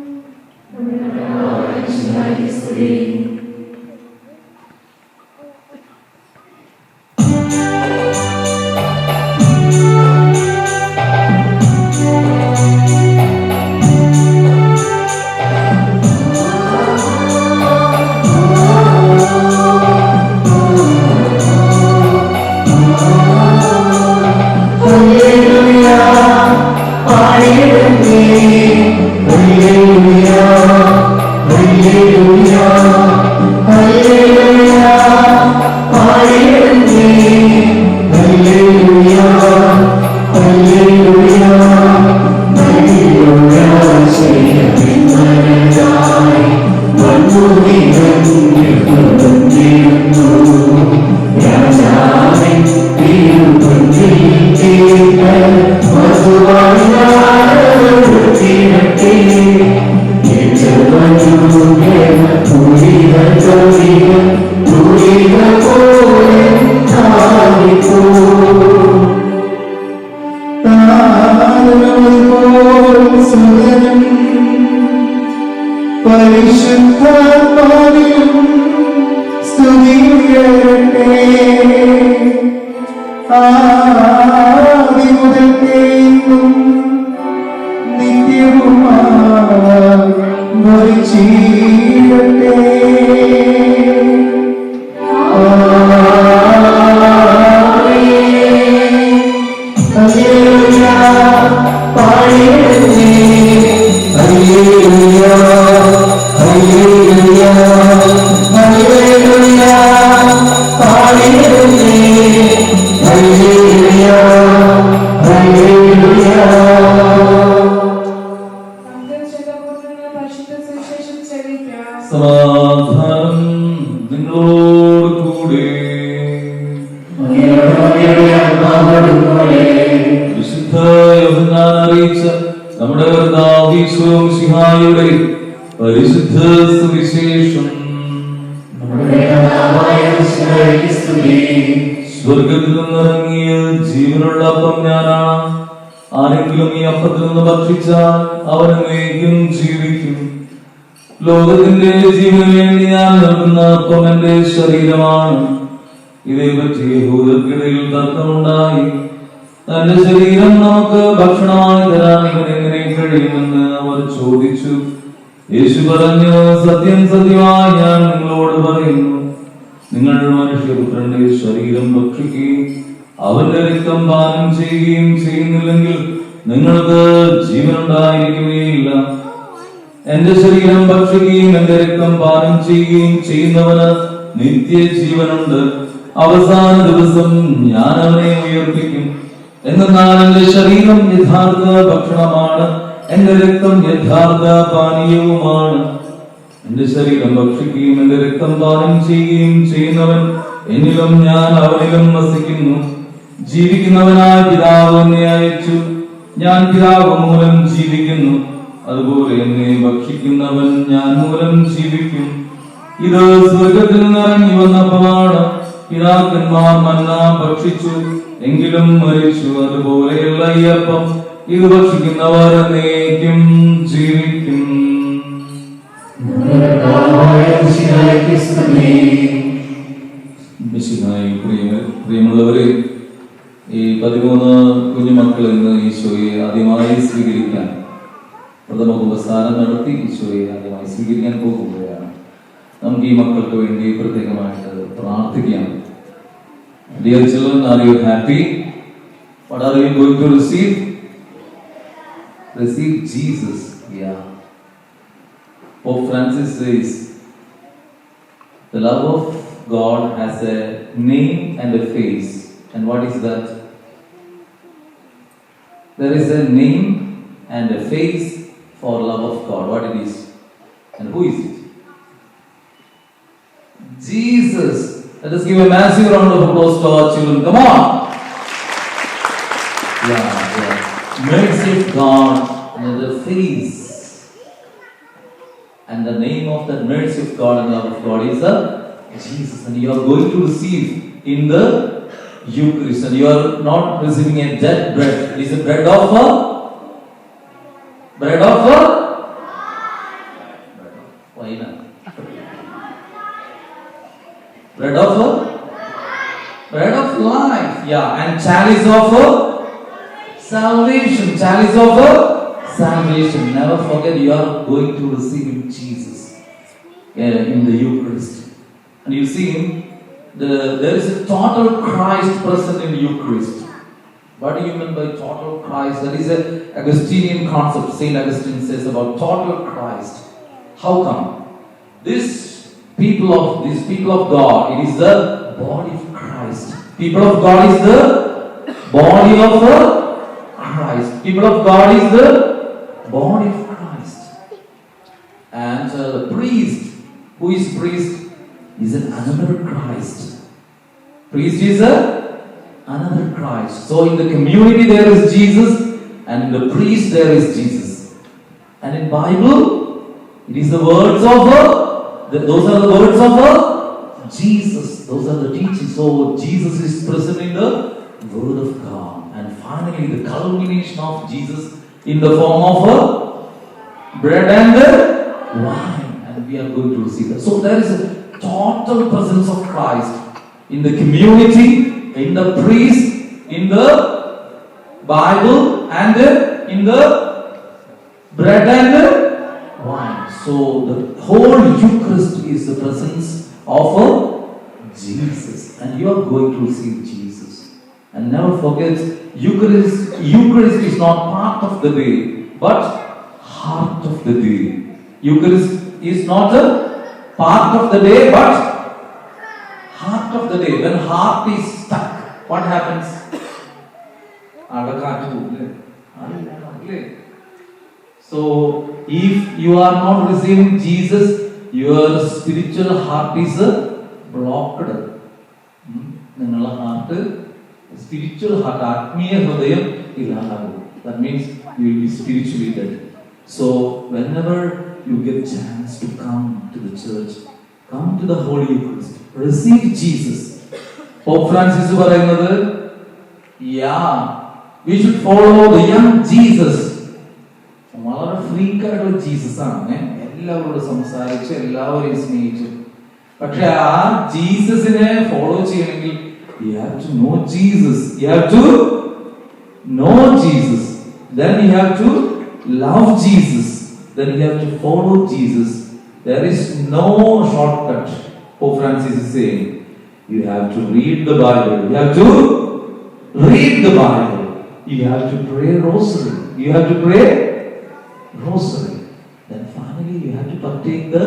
സമാധാനം നിങ്ങളോടുകൂടെ. വിശുദ്ധ യോഹന്നാൻ അറിയിച്ച നമ്മുടെ കർത്താവ് യേശു മിശിഹായുടെ പരിശുദ്ധ സുവിശേഷം. സ്വർഗത്തിൽ നിന്നിറങ്ങിയ ജീവൻ ജീവനുള്ള അപ്പം ഞാനാണ്. ആരെങ്കിലും ഈ അപ്പത്തിൽ നിന്ന് ഭക്ഷിച്ചാൽ അവൻ എന്നേക്കും ജീവിക്കും. ലോകത്തിന്റെ ജീവന് വേണ്ടി ഞാൻ നൽകുന്ന അപ്പം എന്റെ ശരീരമാണ്. ഇതേപറ്റി യഹൂദർക്കിടയിൽ തർക്കമുണ്ടായി. തന്റെ ശരീരം നമുക്ക് ഭക്ഷണമായി തരാൻ ഇവൻ എങ്ങനെ കഴിയുമെന്ന് അവർ ചോദിച്ചു. യേശു പറഞ്ഞു, സത്യം സത്യമായി ഞാൻ നിങ്ങളോട് പറയുന്നു, നിങ്ങൾ മനുഷ്യപുത്രന്റെ ശരീരം ഭക്ഷിക്കുകയും അവന്റെ രക്തം പാനം ചെയ്യുകയും ചെയ്യുന്നില്ലെങ്കിൽ നിങ്ങൾക്ക് ജീവനുണ്ടായിരിക്കുകയില്ല. എന്റെ ശരീരം ഭക്ഷിക്കുകയും എന്റെ രക്തം പാനം ചെയ്യുകയും ചെയ്യുന്നവന് നിത്യജീവനുണ്ട്. അവസാന ദിവസം ഞാൻ അവനെ ഉയർപ്പിക്കും. എന്നാൽ എന്റെ ശരീരം യഥാർത്ഥ ഭക്ഷണമാണ്, എന്റെ രക്തം യഥാർത്ഥ പാനീയവുമാണ്. എന്റെ ശരീരം ഭക്ഷിക്കുകയും എന്റെ രക്തം പാനം ചെയ്യുകയും ചെയ്യുന്നവൻ എന്നിലും ഞാൻ അവനിലും വസിക്കുന്നു. ജീവിക്കുന്നവനായ പിതാവ് എന്നെ അയച്ചു. ഞാൻ പിതാവ് മൂലം ജീവിക്കുന്നു. അതുപോലെ എന്നെ ഭക്ഷിക്കുന്നവൻ ഞാൻ മൂലം ജീവിക്കും. ഇത് സ്വർഗത്തിൽ നിന്നിറങ്ങി വന്നപ്പോഴാണ്. പിതാക്കന്മാർ മന്ന ഭക്ഷിച്ചു, എങ്കിലും മരിച്ചു. അതുപോലെയുള്ള ഈ അപ്പം ഇത് ഭക്ഷിക്കുന്നവർ എന്നേക്കും ജീവിക്കും. പ്രിയമുള്ളവരെ, ഈ 13 കുഞ്ഞുമക്കൾ ഇന്ന് ഈശോയെ ആദ്യമായി സ്വീകരിക്കാൻ പ്രഥമ ഉപസ്ഥാനം നടത്തി ഈശോയെ ആദ്യമായി സ്വീകരിക്കാൻ പോകുകയാണ്. നമുക്ക് ഈ മക്കൾക്ക് വേണ്ടി പ്രത്യേകമായിട്ട് പ്രാർത്ഥിക്കാം. Dear children, are you happy? What are you going to receive? Receive Jesus. Yeah. Pope Francis says, the love of God has a name and a face. And what is that? There is a name and a face for love of God. What it is? And who is it? Jesus. Let us give a massive round of applause to our children. Come on. Yeah. Mercy of God and the face. And the name of that mercy of God and love of God is Jesus. And you are going to receive in the Eucharist. And you are not receiving a dead bread. It is a bread of why not? Bread of life. Yeah. And chalice of salvation. Chalice of salvation. Never forget, you are going to receive in Jesus in the Eucharist. And you see, there is a total Christ present in Eucharist. What do you mean by total Christ? That is an Augustinian concept. Saint Augustine says about total Christ. How come? These people of God, it is the body of Christ. People of God is the body of Christ. People of God is the body of Christ. And the priest, who is priest, is another Christ. Priest is another Christ. So in the community there is Jesus, and in the priest there is Jesus. And in Bible, it is the words of those are the words of Jesus. Those are the teachings. So Jesus is present in the Word of God. And finally, the culmination of Jesus in the form of bread and wine. And we are going to receive that. So there is a total presence of Christ in the community, in the priest, in the Bible, and in the bread and wine. So the whole Eucharist is the presence of Jesus, and you are going to receive Jesus. And never forget, Eucharist is not part of the day, but heart of the day. Eucharist is not a part of the day, but heart of the day. When heart is stuck, what happens? So if you are not receiving Jesus, your spiritual heart is blocked. നിങ്ങളുടെ ഹാർട്ട് spiritual heart, ആത്മീയ ഹൃദയം ഇല്ലാതാകും. That means you will be spiritually dead. So whenever you get chance to come to the church, come to the Holy Eucharist, receive Jesus. Pope Francis പറയുന്നത്, Yeah, we should follow the young Jesus. വളരെ ഫ്രീക്ക് ആയിട്ടുള്ള ജീസസ് ആണ്. എല്ലാവരോടും സംസാരിച്ച് എല്ലാവരെയും സ്നേഹിച്ചു. പക്ഷെ ആ ജീസസിനെ ഫോളോ ചെയ്യണമെങ്കിൽ you have to know Jesus. You have to know Jesus. Then you have to love Jesus. Then you have to follow Jesus. There is no shortcut. Pope Francis is saying, you have to read the Bible. You have to read the Bible. You have to pray rosary. You have to pray rosary. Then finally you have to partake the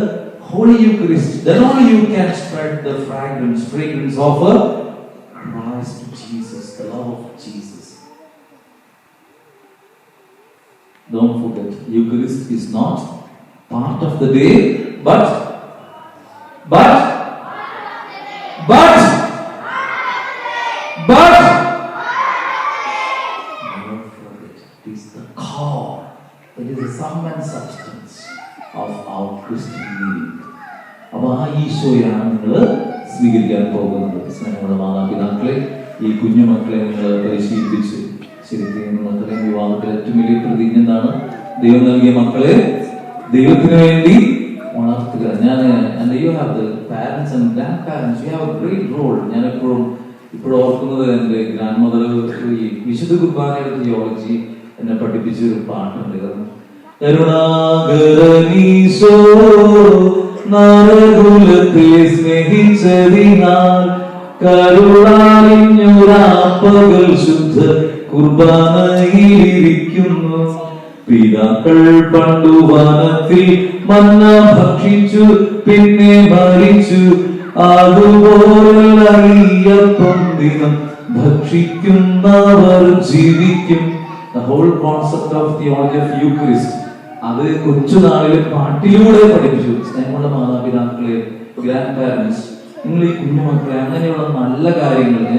Holy Eucharist. Then only you can spread the fragrance of Christ Jesus, the love of Jesus. Don't forget, Eucharist is not part of the day, but never forget, it is the core, it is the sum and substance of our Christian living. അപ്പോൾ ആ ഈശോയാണ് നിങ്ങൾ സ്വീകരിക്കാൻ പോകുന്നത്. സ്നേഹമുള്ള മാതാപിതാക്കളെ, ഈ കുഞ്ഞുമക്കളെ നിങ്ങൾ പരിശീലിപ്പിച്ച് ശരിക്കും മക്കളെ വിവാഹത്തിൽ ഏറ്റവും വലിയ പ്രതിജ്ഞ എന്താണ്? ദൈവം നൽകിയ മക്കളെ ദൈവത്തിന് വേണ്ടി വളർത്തുക. You have the parents and grand parents, you have a great role. ഞാൻ ഇപ്പോഴും ഓർക്കുന്നത് എൻ്റെ ഗ്രാൻഡ് മദർ ഈ വിശുദ്ധ കുർബാനയുടെ തിയോളജി എന്നെ പഠിപ്പിച്ച ഒരു പാട്ടുണ്ട്. കരുണാകരനീശോ നരകുലത്തെ സ്നേഹിച്ചതിനാൽ കരുണാലിഞ്ഞൊരാപ്പകൽ ശുദ്ധ കുർബാനയിലിരിക്കുന്നു. പിതാക്കൾ പണ്ടു വനത്തിൽ മന്ന ഭക്ഷിച്ചു പിന്നെ മരിച്ചു, അതുപോലുള്ള അയ്യപ്പം ദിനം ഭക്ഷിക്കുന്നവർ ജീവിക്കും. The whole concept of theology of Eucharist അത് കൊച്ചുനാളിലെ പാട്ടിലൂടെ പഠിപ്പിച്ചു. സ്നേഹമുള്ള മാതാപിതാക്കളെ, ഗ്രാൻഡ് പാരന്റ്സ്, നിങ്ങൾ ഈ കുഞ്ഞുമക്കളെ അങ്ങനെയുള്ള നല്ല കാര്യങ്ങളെ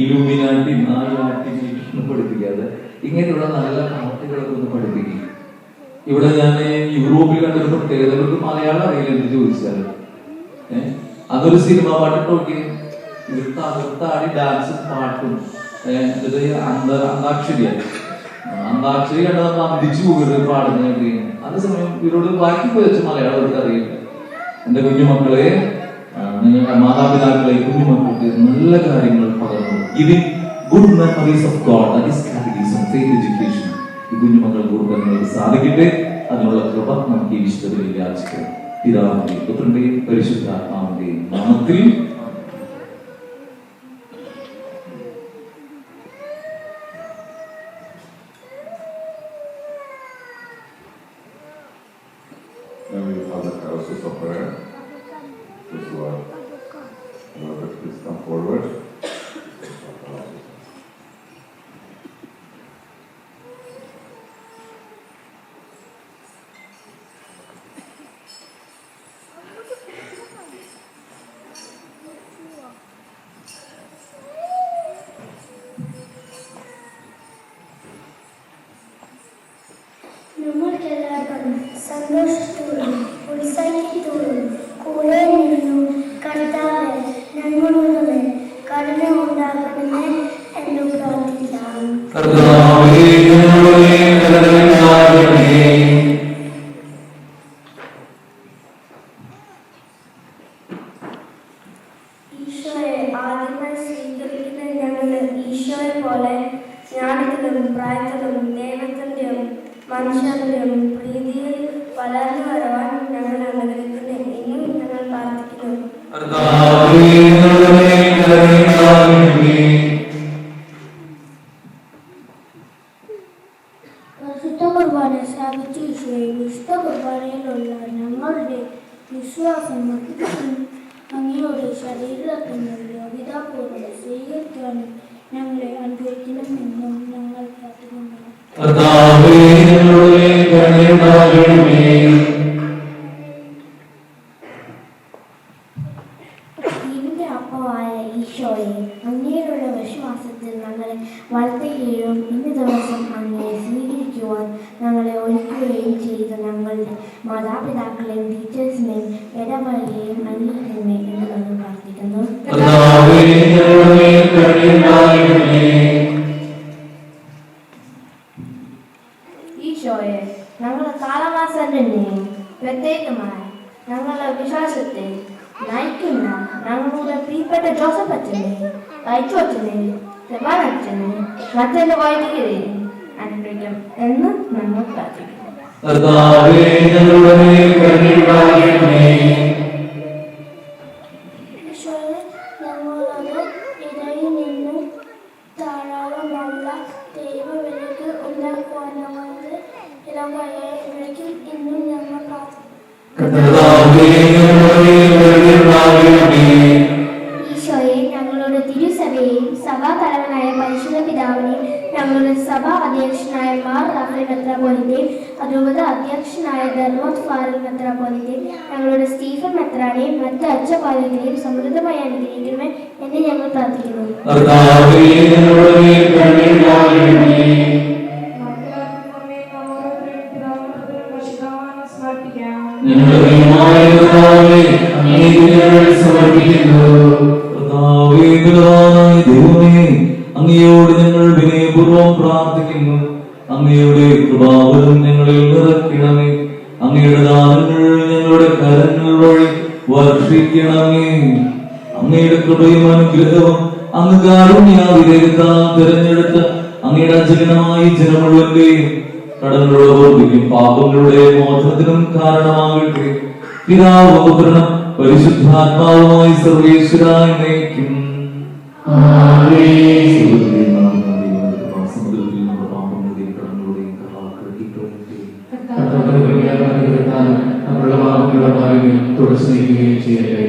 ഇലുമിനാട്ടി നായാട്ടി പഠിപ്പിക്കാതെ ഇങ്ങനെയുള്ള നല്ല പാട്ടുകളൊക്കെ ഒന്ന് പഠിപ്പിക്കും. ഇവിടെ ഞാൻ യൂറോപ്പിൽ കണ്ടൊരു പ്രത്യേകത, ഇവർക്ക് മലയാളം അറിയില്ല എന്ന് ചോദിച്ചാൽ അതൊരു സിനിമ പാട്ട് നോക്കി തകർത്താടി ഡാൻസും പാട്ടും എന്നിട്ട് അന്താക്ഷരിയാണ്. അന്താക്ഷരി കണ്ടത് അന്തിച്ചു പോകരുത് പാടുന്ന. അതേസമയം ഇവരോട് ബാക്കി വെച്ച് മലയാളം അവർക്ക് അറിയില്ല. എന്റെ കുഞ്ഞുമക്കളെ, നിങ്ങളുടെ മാതാപിതാക്കളെ കുഞ്ഞുമക്കൾക്ക് നല്ല കാര്യങ്ങൾ പകർന്നു. Giving good memories of God, that is catechism, faith education. ഈ കുഞ്ഞുമക്കൾ കൊടുക്കാൻ സാധിക്കട്ടെ. അതിനുള്ള കൃപ നമുക്ക് ഈ വിശുദ്ധത്തിൽ യാചിക്കാം. പിതാവിന്റെയും പുത്രന്റെയും പരിശുദ്ധാത്മാവിന്റെയും നാമത്തിൽ. Please come forward. നമ്മൾക്കെല്ലാവർക്കും സന്തോഷത്തോടും ഉത്സാഹത്തോടും കൂടെ നിന്നു കർത്താവ് നമ്മളുടെ കരുണ ഉണ്ടാകണമെന്ന് എന്ന് പ്രാർത്ഥിക്കാം. ഈശോയെ ആദ്യമായി സ്വീകരിക്കുന്ന ഞങ്ങൾ ഈശോയെ പോലെ ജ്ഞാനത്തിലും പ്രായത്തിലും ദൈവത്തിന്റെയും മനുഷ്യരുടെയും പ്രീതിയിൽ വളർന്നു വരുവാൻ ഞങ്ങൾ അനുഗ്രഹിക്കുന്നു. ഇനിയും ഞങ്ങൾ പ്രാർത്ഥിക്കുന്നു. പരിശുദ്ധ കുർബാന സ്ഥാപിച്ച ഈശോയെ, വിശുദ്ധ കുർബാനയിലുള്ള ഞങ്ങളുടെ വിശ്വാസം അങ്ങയുടെ ശരീരത്തിൻ്റെ യോഗ്യതാപൂർവ്വം സ്വീകരിക്കാനും ഞങ്ങളെ അനുഗ്രഹിക്കണമെന്നും ഞങ്ങൾ പ്രാർത്ഥിക്കുന്നു. ഇതിന്റെ അപ്പമായ ഈശോയെ, അങ്ങയിലുള്ള വിശ്വാസത്തിൽ ഞങ്ങളെ വളർത്തുകയും ഇന്ന് ദിവസം അങ്ങയെ സ്വീകരിക്കുവാൻ ഞങ്ങളെ ഒരുക്കുകയും ചെയ്ത ഞങ്ങളുടെ മാതാപിതാക്കളെയും ടീച്ചേഴ്സിനെയും ഇടവകയെയും അനുഗ്രഹിക്കണമേ എന്ന് ഞങ്ങൾ പ്രാർത്ഥിക്കുന്നു. ഈശോയെ, ഞങ്ങൾ കാലമാസന്റെയും പ്രത്യേകമായി ഞങ്ങളുടെ വിശ്വാസത്തെ നയിക്കുന്ന ഞങ്ങളുടെ പ്രിയപ്പെട്ട ജോസഫ് അച്ഛനെ, അയച്ചോച്ചനെ, സെബാനച്ഛനെ, മറ്റൊരു വൈദികരെയും അനുഗ്രഹിക്കും എന്ന് ഞങ്ങൾ പ്രാർത്ഥിക്കുന്നു. ഈശോയെ, ഞങ്ങളോട് ഇടയിൽ നിന്നും ധാരാളമുള്ള ദൈവവിലക്ക് ഉണ്ടാക്കുവാനായത് ഇളവയെ വിളിക്കും ഇന്നും ഞങ്ങൾ ഈശോയെ, ഞങ്ങളുടെ തിരുസഭയെയും സഭാ തലവനായ പരിശുദ്ധ പിതാവിനെയും ഞങ്ങളുടെ സഭാ അധ്യക്ഷനായ മാർ റാഫേൽ മെത്രാപ്പോലീത്തയും അതുപോലെ അധ്യക്ഷനായ ധർമ്മോത് ഫാറൽ മെത്രാപ്പോലീത്തയും ഞങ്ങളുടെ സ്റ്റീഫൻ മെത്രാനെയും മറ്റ് അച്ഛപാലകരെയും സമൃദ്ധമായി അനുഗ്രഹിക്കണമേ എന്ന് ഞങ്ങൾ പ്രാർത്ഥിക്കുന്നു. അങ്ങയോട് ഞങ്ങൾ വിനയപൂർവ്വം പ്രാർത്ഥിക്കുന്നു. അങ്ങയുടെ കൃപാവരം ഞങ്ങളിൽ നിറയ്ക്കണമേ. അങ്ങയുടെ ദാനങ്ങൾ ഞങ്ങളുടെ കരങ്ങൾ വഴി വർഷിക്കണമേ. അങ്ങയുടെ കൃപയും അനുഗ്രഹവും അങ്ങ് കാരുണ്യാതിരേഖത്താൽ തിരഞ്ഞെടുത്ത് അങ്ങയുടെ അജഗണമായി ജനമുള്ളവന്റെയും കടങ്ങളുടെ ഓർമ്മിക്കും പാപങ്ങളുടെ മോചനത്തിനും കാരണമാകട്ടെ. പിതാവും പുത്രനും പരിശുദ്ധാത്മാവുമായി സർവേശ്വരായി നയിക്കും. തുടർച്ചയായി ചെയ്യട്ടെ.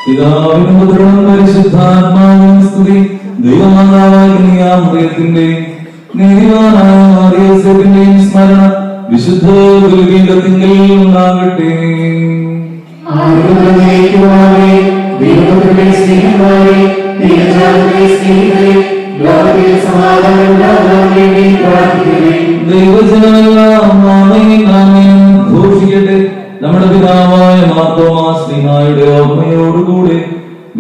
പിതാവിനും പുത്രനും പരിശുദ്ധാത്മാവിനും സ്തുതി. ദൈവമാതാവായ കന്യാമറിയത്തിന്റെ നീതിമാനായ മറിയോസേപ്പിന്റെയും സ്മരണ വിശുദ്ധ ബലിപീഠത്തിങ്കൽ ഉണ്ടാകട്ടെ. ദൈവജനമെല്ലാം ആമേൻ ഘോഷിക്കട്ടെ. നമ്മുടെ പിതാവായ മാർത്തോമാ ശ്ലീഹായുടെ ഓർമ്മയോടുകൂടെ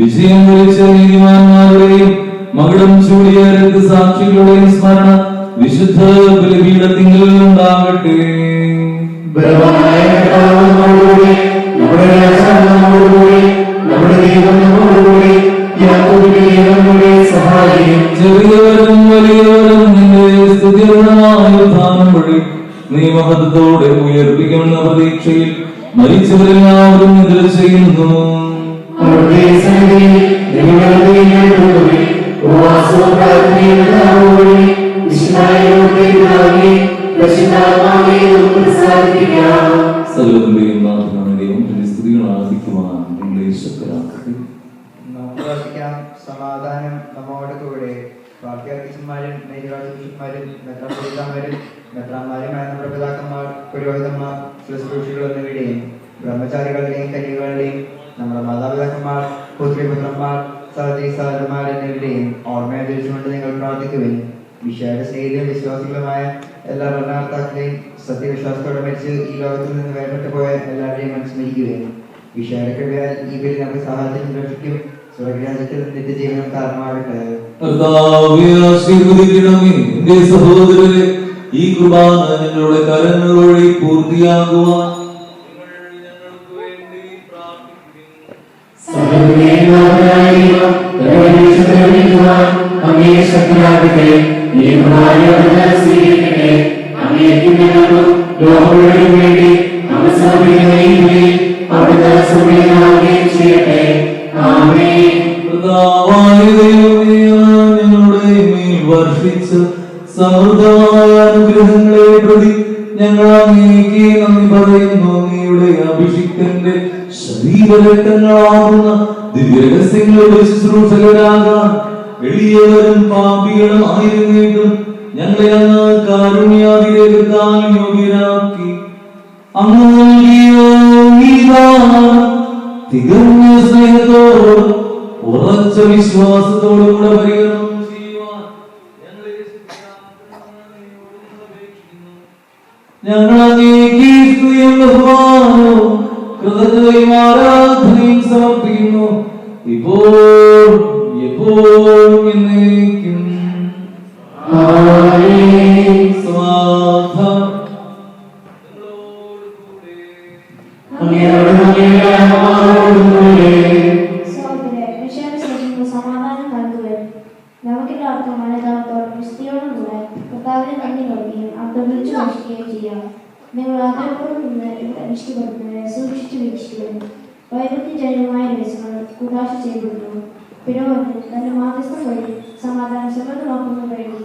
വിജയം വരിച്ച നീതിമാന്മാരുടെയും മകുടം ചൂടിയ രക്തസാക്ഷികളുടെയും സ്മരണ വിശുദ്ധ ബലിപീഠത്തിങ്കൽ ഉണ്ടാകട്ടെ. ചെറിയവരും വലിയവരും നിന്റെ സ്തുതിപൂർണമായ ഉത്ഥാനം വഴി നീ മഹത്വത്തോടെ ഉയർപ്പിക്കുമെന്ന പ്രതീക്ഷയിൽ മരിച്ചവരെല്ലാവരും ഇതിൽ ചെയ്യുന്നു. സകലത്തിന്റെയും നാഥനായ സ്തുതികൾ ആർപ്പിക്കുവാൻ നിങ്ങളെ ശക്തരാക്കട്ടെ. സമാധാനം നമ്മോട് കൂടെ. പാർട്ടിയർക്കന്മാരും മേലുകാരും മെത്രാപ്പൊലീത്തമാരും മെത്രാന്മാരുമായ നമ്മുടെ പിതാക്കന്മാർ, പുരോഹിതന്മാർ, ശുശ്രൂഷികൾ എന്നിവരുടെയും ബ്രഹ്മചാരികളുടെയും കന്യകളുടെയും നമ്മുടെ മാതാപിതാക്കന്മാർ, പുത്രിപുത്രന്മാർ, സഹോദരി സഹോദരന്മാർ എന്നിവരുടെയും ഓർമ്മയെ ധരിച്ചുകൊണ്ട് നിങ്ങൾ പ്രാർത്ഥിക്കുകയും വിശാല സ്നേഹിതരും വിശ്വാസികളുമായ എല്ലാ ഭരണകർത്താക്കളെയും സത്യവിശ്വാസത്തോടെ മരിച്ച് ഈ ലോകത്തിൽ നിന്ന് വേർപെട്ടു പോയ എല്ലാവരെയും അനുസ്മരിക്കുകയും വിശാല കൃപയാൽ ഈ പേര് നമുക്ക് സഹായത്തിനും രക്ഷിക്കും സ്വർഗരാജ്യത്തിൽ നിത്യജീവനം കാരണമാകട്ടെ. സഹോദരരെ, ഈ കുർബാന ഞങ്ങളുടെ കരങ്ങൾ വഴി പൂർത്തിയാകുവാൻ ഞങ്ങൾക്ക് വേണ്ടി പ്രാർത്ഥിക്കുന്നു. ശക്തരാകട്ടെ. ഈ പ്രധാനപ്പെട്ട സ്വീകരിക്കട്ടെ. അങ്ങേക്കും ഞങ്ങൾക്കും ലോകമുഴുവനും വേണ്ടി അവസാനിക്കുന്നതിനെ അവിടുത്തെ സമയമാവുകയും ചെയ്യട്ടെ. ആമേൻ. കർത്താവായ ദൈവമേ, ഞങ്ങളുടെ മേൽ വർഷിച്ച സമൃദ്ധമായ അനുഗ്രഹങ്ങളെ പ്രതി ഞങ്ങൾ അങ്ങേക്ക് നന്ദി പറയുന്നു. അങ്ങയുടെ അഭിഷിക്തന്റെ ശരീരരക്തങ്ങളാകുന്ന ദിവ്യരഹസ്യങ്ങളുടെ ശുശ്രൂഷകരാകാൻ എളിയവരും പാപികളും ആയിരുന്നിട്ടും ഞങ്ങളെ അങ്ങ് കാരുണ്യാതിരേകത്താൽ യോഗ്യരാക്കി. അങ്ങ് നൽകിയ ഈ ദാനം തികഞ്ഞ സ്നേഹത്തോടും ഉറച്ച വിശ്വാസത്തോടും കൂടെ പരിഗണനം ചെയ്യുവാൻ ഞങ്ങളെ ഞങ്ങൾ അങ്ങേക്ക് സ്തുതിയും ബഹുമാനവും കൃതജ്ഞതയും ആരാധനയും സമർപ്പിക്കുന്നു, ഇപ്പോൾ എപ്പോഴും എന്നേക്കും. സമാധാനം സമാധാനം നൽകുകയും നമുക്കെല്ലാവർക്കും മനതാപത്തോടും വിശുദ്ധിയോടും കൂടെ കർത്താവിനെ നന്ദി നൽകുകയും അവിടെ വിളിച്ചു വീക്ഷിക്കുകയും ചെയ്യാം. നിങ്ങൾ ആഗ്രഹത്തോടും നിന്ന് ഇവിടെ അനുഷ്ഠിക്കപ്പെടുന്നവരെ സൂക്ഷിച്ചു വീക്ഷിക്കുകയും വൈരുദ്ധ്യജനകമായ രഹസ്യങ്ങൾ കൂടാശ ചെയ്യപ്പെടുന്നു. പിറവന് തന്റെ മാധ്യസ്ഥം വഴി സമാധാനം സമൃദ്ധമാക്കുന്ന വഴി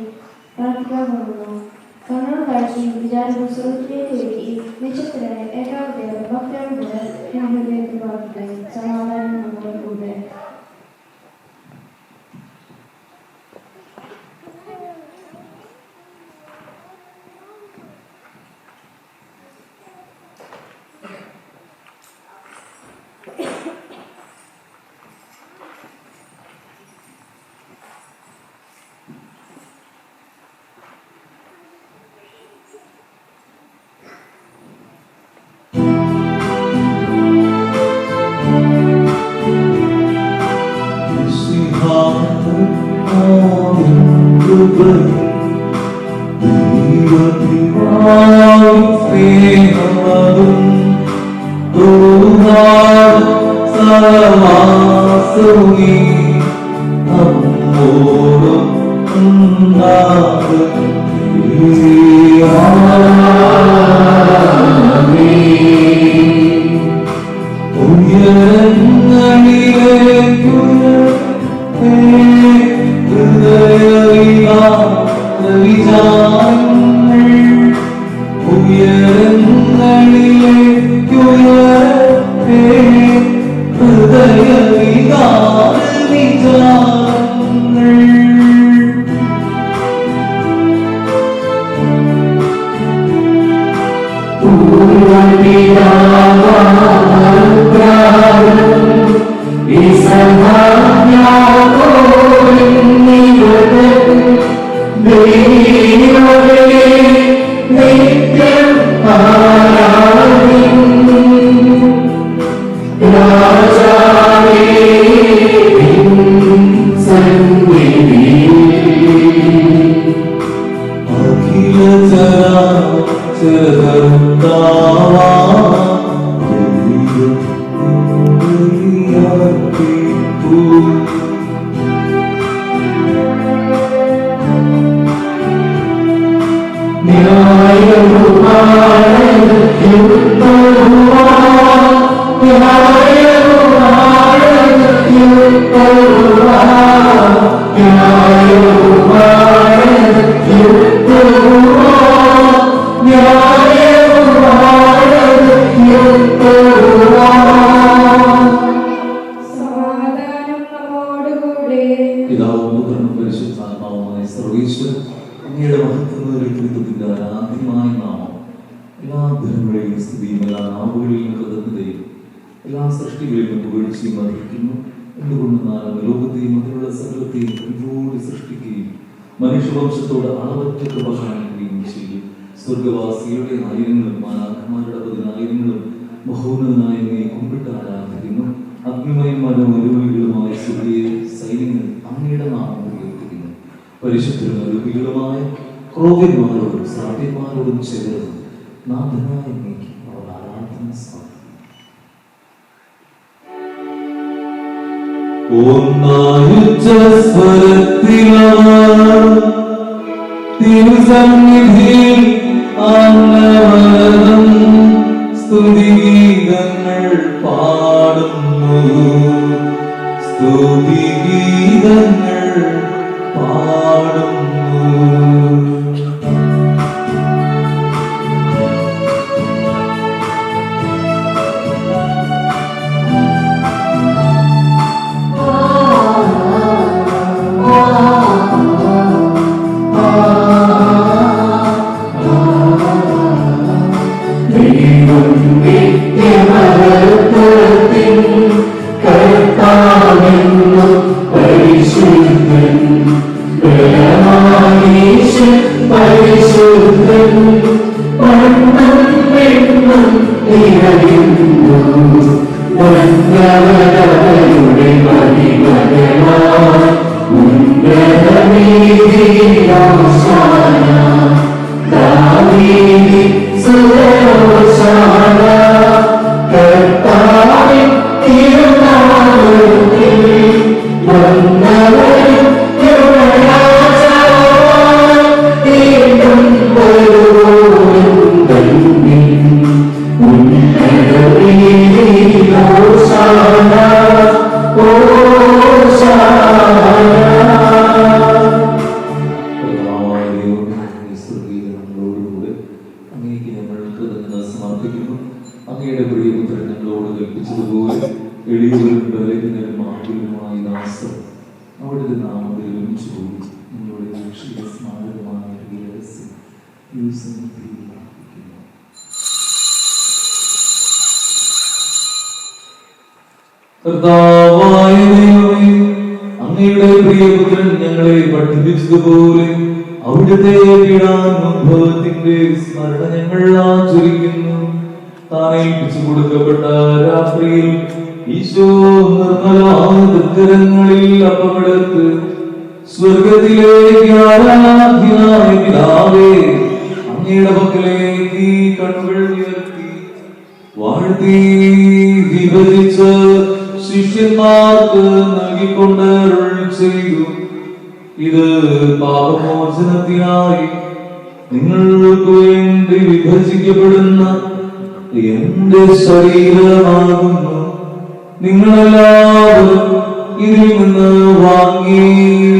പ്രാർത്ഥിക്കാൻ പോകുന്നു. കണ്ണൂർ കാഴ്ചയും വിചാരവും സുഹൃത്തിലേക്ക് ഒരുക്കി നിശ്ചിതരായ ഏകാഗ്രതയോടെ ഭക്തിയോടുകൂടെ ഞങ്ങളിലേക്ക് പ്രാർത്ഥിക്കാൻ സമാധാനം നമ്മുടെ കൂടെ. മനുഷ്യവംശത്തോട് അളവറ്റ കൃപ കാണിക്കുകയും ചെയ്യും. സ്വർഗവാസികളുടെ ആയിരങ്ങളും മാലാഖമാരുടെ 10,000 മഹോന്നതനായ കുമ്പിട്ട് ആരാധിക്കുന്നു. അഗ്നിമയന്മാരും അരുവികളുമായ സ്വർഗീയ സൈന്യങ്ങൾ അങ്ങയുടെ നാമം ഉയർത്തിക്കുന്നു. പരിശുദ്ധരും അരുവികളുമായ ക്രോവ്യന്മാരോടും സാധ്യന്മാരോടും ചേർന്ന് നാഥനായ അങ്ങേക്ക് അവർ ആരാധന സാധിക്കും. സ്വരത്തിലവർ തിരുസന്നിധിയിൽ അന്നവരതം സ്തുതിഗീതങ്ങൾ പാടുന്നു, സ്തുതിഗീതങ്ങൾ പാടുന്നു. അങ്ങയുടെ പ്രിയപുത്രൻ ഞങ്ങളോട് കൽപ്പിച്ചതുപോലെ എളിയവരും ബലഹീനരും ആകുലരുമായ ദാസർ അവിടുത്തെ നാമത്തിൽ ഒരുമിച്ച് പോയി നിങ്ങളുടെ രക്ഷീയ സ്മാരകമായ ഈ രഹസ്യം ഈ സന്നിധിയിൽ പ്രാർത്ഥിക്കുന്നു. കർത്താവായ ദൈവമേ, അങ്ങയുടെ പ്രിയപുത്രൻ ഞങ്ങളെ പഠിപ്പിച്ചതുപോലെ അവിടുത്തെ പീഡാനുഭവത്തിന്റെ സ്മരണ ഞങ്ങൾ ആചരിക്കുന്നു. താൻ ഏൽപ്പിച്ചു കൊടുക്കപ്പെട്ട രാത്രിയിൽ ഈശോ നിർമ്മലമായ തൃക്കരങ്ങളിൽ അപ്പമെടുത്ത് സ്വർഗത്തിലേക്ക് ആരാധ്യനായ പിതാവേ, അങ്ങയുടെ പക്കലേക്ക് കണ്ണുകൾ ഉയർത്തി വാഴ്ത്തി വിഭജിച്ച് ശിഷ്യന്മാർക്ക് നൽകിക്കൊണ്ട് അരുൾ ചെയ്തു, ഇത് പാപമോചനത്തിനായി നിങ്ങൾക്ക് വേണ്ടി വിഭജിക്കപ്പെടുന്ന എന്റെ ശരീരമാകുന്നു. നിങ്ങളെല്ലാവരും ഇതിൽ നിന്ന് വാങ്ങി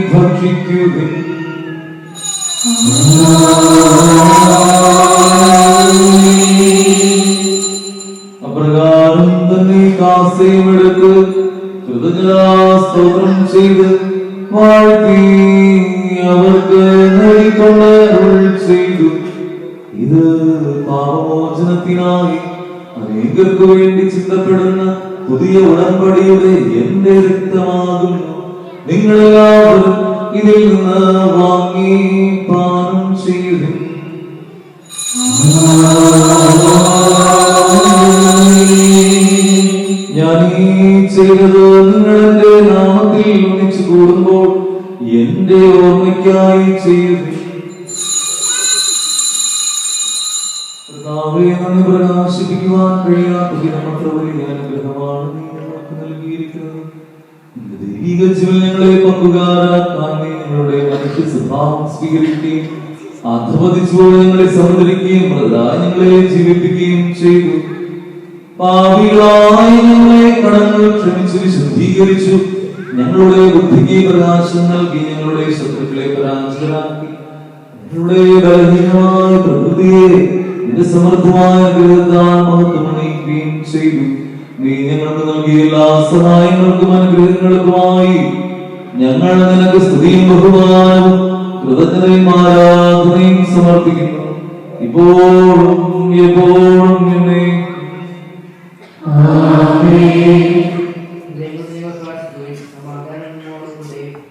ഭക്ഷിക്കുകയും അപ്രകാരം തന്നെ കാസയുമെടുത്ത് കൃതജ്ഞതാസ്തോത്രം ചെയ്ത് വാഴ്ത്തി അവർക്ക് നൽകിക്കൊണ്ട് അരുൾ ചെയ്തു, ഇത് പാപമോചനത്തിനായി അനേകർക്ക് വേണ്ടി ചിന്തപ്പെടുന്ന പുതിയ ഉടമ്പടിയുടെ എന്റെ രക്തമാകുന്നു. നിങ്ങളെല്ലാവരും ഇതിൽ നിന്ന് വാങ്ങി പാനം ചെയ്തു. ഞാൻ ഈ ചെയ്തത് നിങ്ങൾ എന്റെ നാമത്തിൽ ഒന്നിച്ചു കൂടുമ്പോൾ എന്റെ ഓർമ്മയ്ക്കായി ചെയ്തു. നന്ദി പ്രകാശിപ്പിക്കുവാൻ കഴിയാത്ത അത്ര വലിയ അനുഗ്രഹമാണ് നീ ഞങ്ങൾക്ക് നൽകിയിരിക്കുന്നത്. ദൈവിക ജീവൻ ഞങ്ങളെ പങ്കുകാരാക്കാൻ നീ ഞങ്ങളുടെ മനുഷ്യ സ്വഭാവം സ്വീകരിക്കുകയും അധപതിച്ചുകൊണ്ട് ഞങ്ങളെ സമുദ്രിക്കുകയും മൃതായി ഞങ്ങളെ ജീവിപ്പിക്കുകയും ചെയ്തു. പാപികളായ ഞങ്ങളെ കടങ്ങൾ ക്ഷമിച്ചു വിശുദ്ധീകരിച്ചു. ഞങ്ങളുടെ ബുദ്ധിക്ക് പ്രകാശം നൽകി ഞങ്ങളുടെ ശത്രുക്കളെ പരാജിതരാക്കി. ഞങ്ങളുടെ ബലഹീനമായ പ്രകൃതിയെ നിന്റെ സമർത്ഥമായ അനുഗ്രഹത്താൽ മഹത്വമണിയിക്കുകയും ചെയ്തു. നീ ഞങ്ങൾക്ക് നൽകിയ എല്ലാ സഹായങ്ങൾക്കും അനുഗ്രഹങ്ങൾക്കുമായി ഞങ്ങൾ നിനക്ക് സ്തുതിയും ബഹുമാനവും കൃതജ്ഞതയും ആരാധനയും സമർപ്പിക്കുന്നു, ഇപ്പോഴും എപ്പോഴും എന്നെ.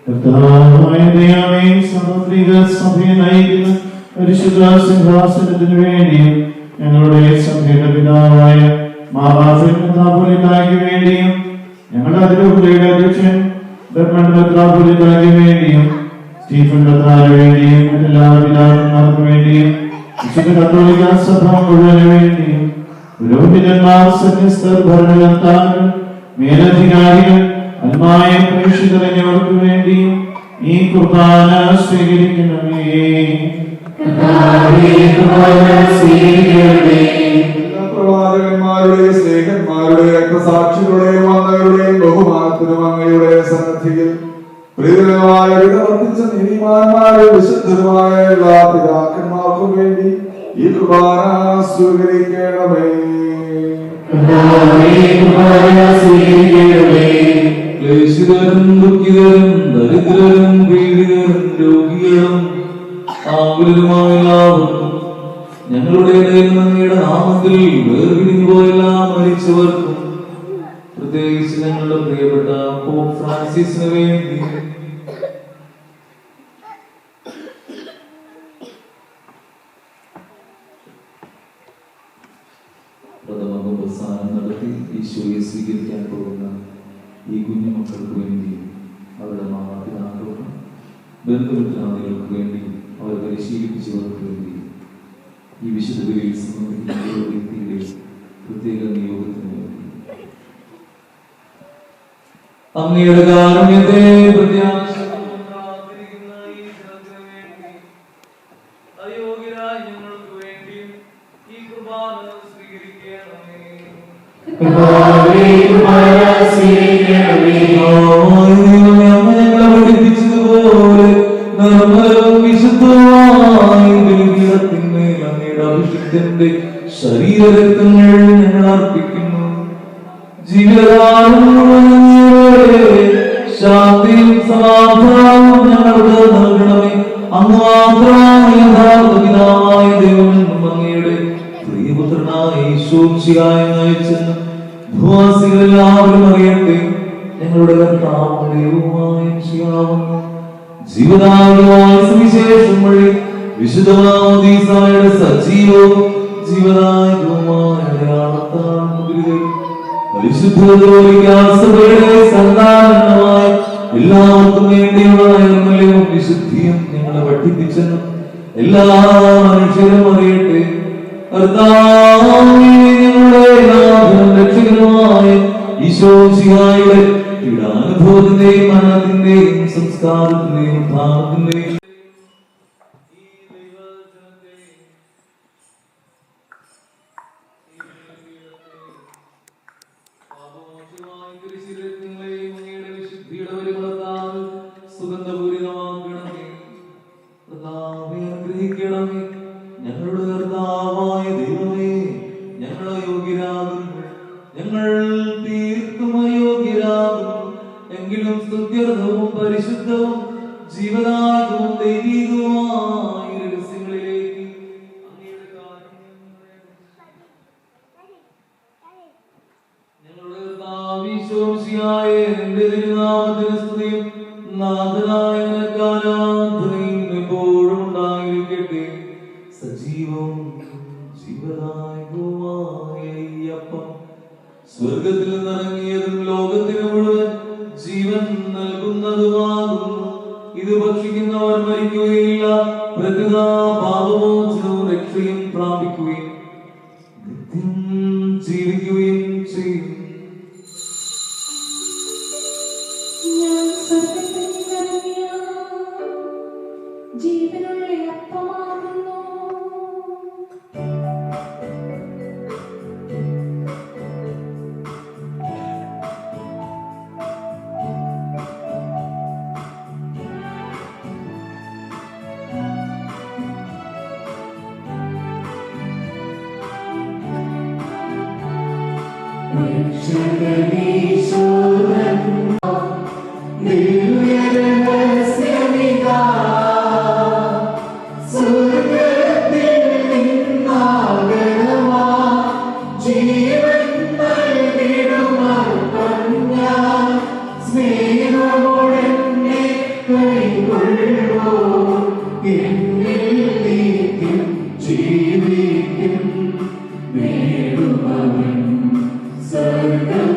കർത്താവായ ദൈവമേ, സാർവത്രിക സഭയെ നയിക്കുന്ന പരിശുദ്ധ സിംഹാസനത്തിനു വേണ്ടിയും ഞങ്ങളുടെ സഭയുടെ പിതാവായ മാറാഫിനായ്ക്ക് വേണ്ടിയും ഞങ്ങളുടെ അതിരൂപതയുടെ അധ്യക്ഷൻ മെത്രാപ്പൊലീത്തായ്ക്ക് വേണ്ടിയും സ്റ്റീഫൻ കർത്താവിന് വേണ്ടിയും മറ്റെല്ലാ പിതാക്കന്മാർക്ക് വേണ്ടിയും വിശുദ്ധ കത്തോലിക്ക സഭ മുഴുവന് വേണ്ടിയും പുരോഹിതന്മാർ, സന്യസ്തർ, ഭരണകർത്താക്കൾ, മേലധികാരികൾ, അന്മായ പ്രേക്ഷിതരഞ്ഞവർക്ക് വേണ്ടി ഈ കുർബാന സ്വീകരിക്കണമേ. എല്ലാ പ്രവാചകന്മാരുടെയും സ്നേഹന്മാരുടെയും രക്തസാക്ഷികളുടെയും അങ്ങയുടെയും ബഹുമാനത്തിനും അങ്ങയുടെ സന്നദ്ധിയിൽ പ്രീതമായ വിടവർത്തിച്ച നീതിമാന്മാരും വിശുദ്ധരുമായ എല്ലാ പിതാക്കന്മാർക്കും വേണ്ടി ഈ കുർബാന സ്വീകരിക്കണമേ. ക്ലേശിതരും ദുഃഖിതരും ദരിദ്രരും പീഡിതരും രോഗികളും ആകുലരുമായ എല്ലാവർക്കും ഞങ്ങളുടെ ഇടയിൽ അങ്ങയുടെ നാമത്തിൽ വേർപിരിഞ്ഞു പോയെല്ലാം മരിച്ചവർക്കും പ്രത്യേകിച്ച് ഞങ്ങളുടെ പ്രിയപ്പെട്ട പോപ്പ് ഫ്രാൻസിസിന് വേണ്ടി പ്രഥമ കുമ്പസാരം നടത്തി ഈശോയെ സ്വീകരിക്കാൻ പോകുന്ന ഈ കുഞ്ഞുമക്കൾക്ക് വേണ്ടി അവരുടെ മാതാപിതാക്കൾക്ക് ബന്ധുമിത്രാദികൾക്ക് വേണ്ടി അവരെ പരിശീലിപ്പിച്ചവർക്ക് വേണ്ടി ഈ വിശുദ്ധ ബലിയിൽ സംബന്ധിക്കുന്ന ഓരോ വ്യക്തിയുടെ പ്രത്യേക നിയോഗത്തിന് വേണ്ടി അങ്ങയുടെ കാരുണ്യത്തെ പ്രത്യാശിക്കുന്ന ഈ ജനത്തിന് വേണ്ടി അയോഗ്യരായ ഞങ്ങൾക്ക് വേണ്ടി ഈ കുർബാന സ്വീകരിക്കണമേ. പഠിപ്പിച്ചതുപോലെ നിർമ്മലവും വിശുദ്ധവുമായി ബലിപീഠത്തിന്മേൽ അങ്ങയുടെ അഭിഷിക്തന്റെ ശരീരരക്തങ്ങൾ ഞങ്ങൾ അർപ്പിക്കുന്നു. ജീവിതകാലം മുഴുവൻ ശാന്തിയും സമാധാനവും ഞങ്ങൾക്ക് നൽകണമേ. അങ്ങ് മാത്രമാണ് യഥാർത്ഥ പിതാവായ ദൈവമെന്നും അങ്ങയുടെ പ്രിയപുത്രനായ യേശുവിനെ അയച്ചെന്ന് ഭൂവാസികളെല്ലാവരും അറിയട്ടെ. ഞങ്ങളുടെ കർത്താവും ദൈവവുമായ യേശുവാകുന്നു. ജീവദായകമായ സുവിശേഷം വഴി വിശുദ്ധമാമോദീസായുടെ സജീവവും ജീവദായകവുമായ അടയാളത്താൽ മുദ്രിതരും പരിശുദ്ധ സഭയുടെ സന്താനമായ എല്ലാവർക്കും വേണ്ടിയുള്ള നിർമ്മലവും വിശുദ്ധിയും ഞങ്ങളെ പഠിപ്പിച്ചെന്നും എല്ലാ മനുഷ്യരും അറിയട്ടെ. ഞങ്ങളുടെ രക്ഷകനുമായ ഈശോയുടെ പീഡാനുഭവത്തിന്റെയും മരണത്തിന്റെയും സംസ്കാരത്തിന്റെയും ഉദ്ധാനത്തിന്റെയും ഞങ്ങളുടെ കർത്താവായ ദൈവമേ, ഞങ്ങൾ അയോഗ്യരാകുന്നു, ഞങ്ങൾ തീർത്തും അയോഗ്യരാകുന്നു. എങ്കിലും സ്തുത്യർഹവും പരിശുദ്ധവും ജീവദായകവും ദൈവികവുമായ രഹസ്യങ്ങളിലേക്ക് അങ്ങയുടെ ഞങ്ങളുടെ കർത്താവിശോസിയായ എന്റെ തിരുനാമത്തിന് സ്തുതിയും നാഥനായ കാലാന്തരയും എപ്പോഴും ഉണ്ടായിരിക്കട്ടെ. സജീവവും ജീവദായകവുമായ ഈ അപ്പം സ്വർഗത്തിൽ നിന്നിറങ്ങിയതും ലോകത്തിന് മുഴുവൻ ജീവൻ നൽകുന്നതുമാകുന്നു. ഇത് ഭക്ഷിക്കുന്നവർ മരിക്കുകയില്ല, പ്രകൃത പാപമോചനവും രക്ഷയും പ്രാപിക്കുകയും നിത്യം ജീവിക്കുകയും ചെയ്യും. ജീവനുള്ള അപ്പമാകുന്നു. ജീവിക്കും നേടുമവൻ സ്വർഗ്ഗം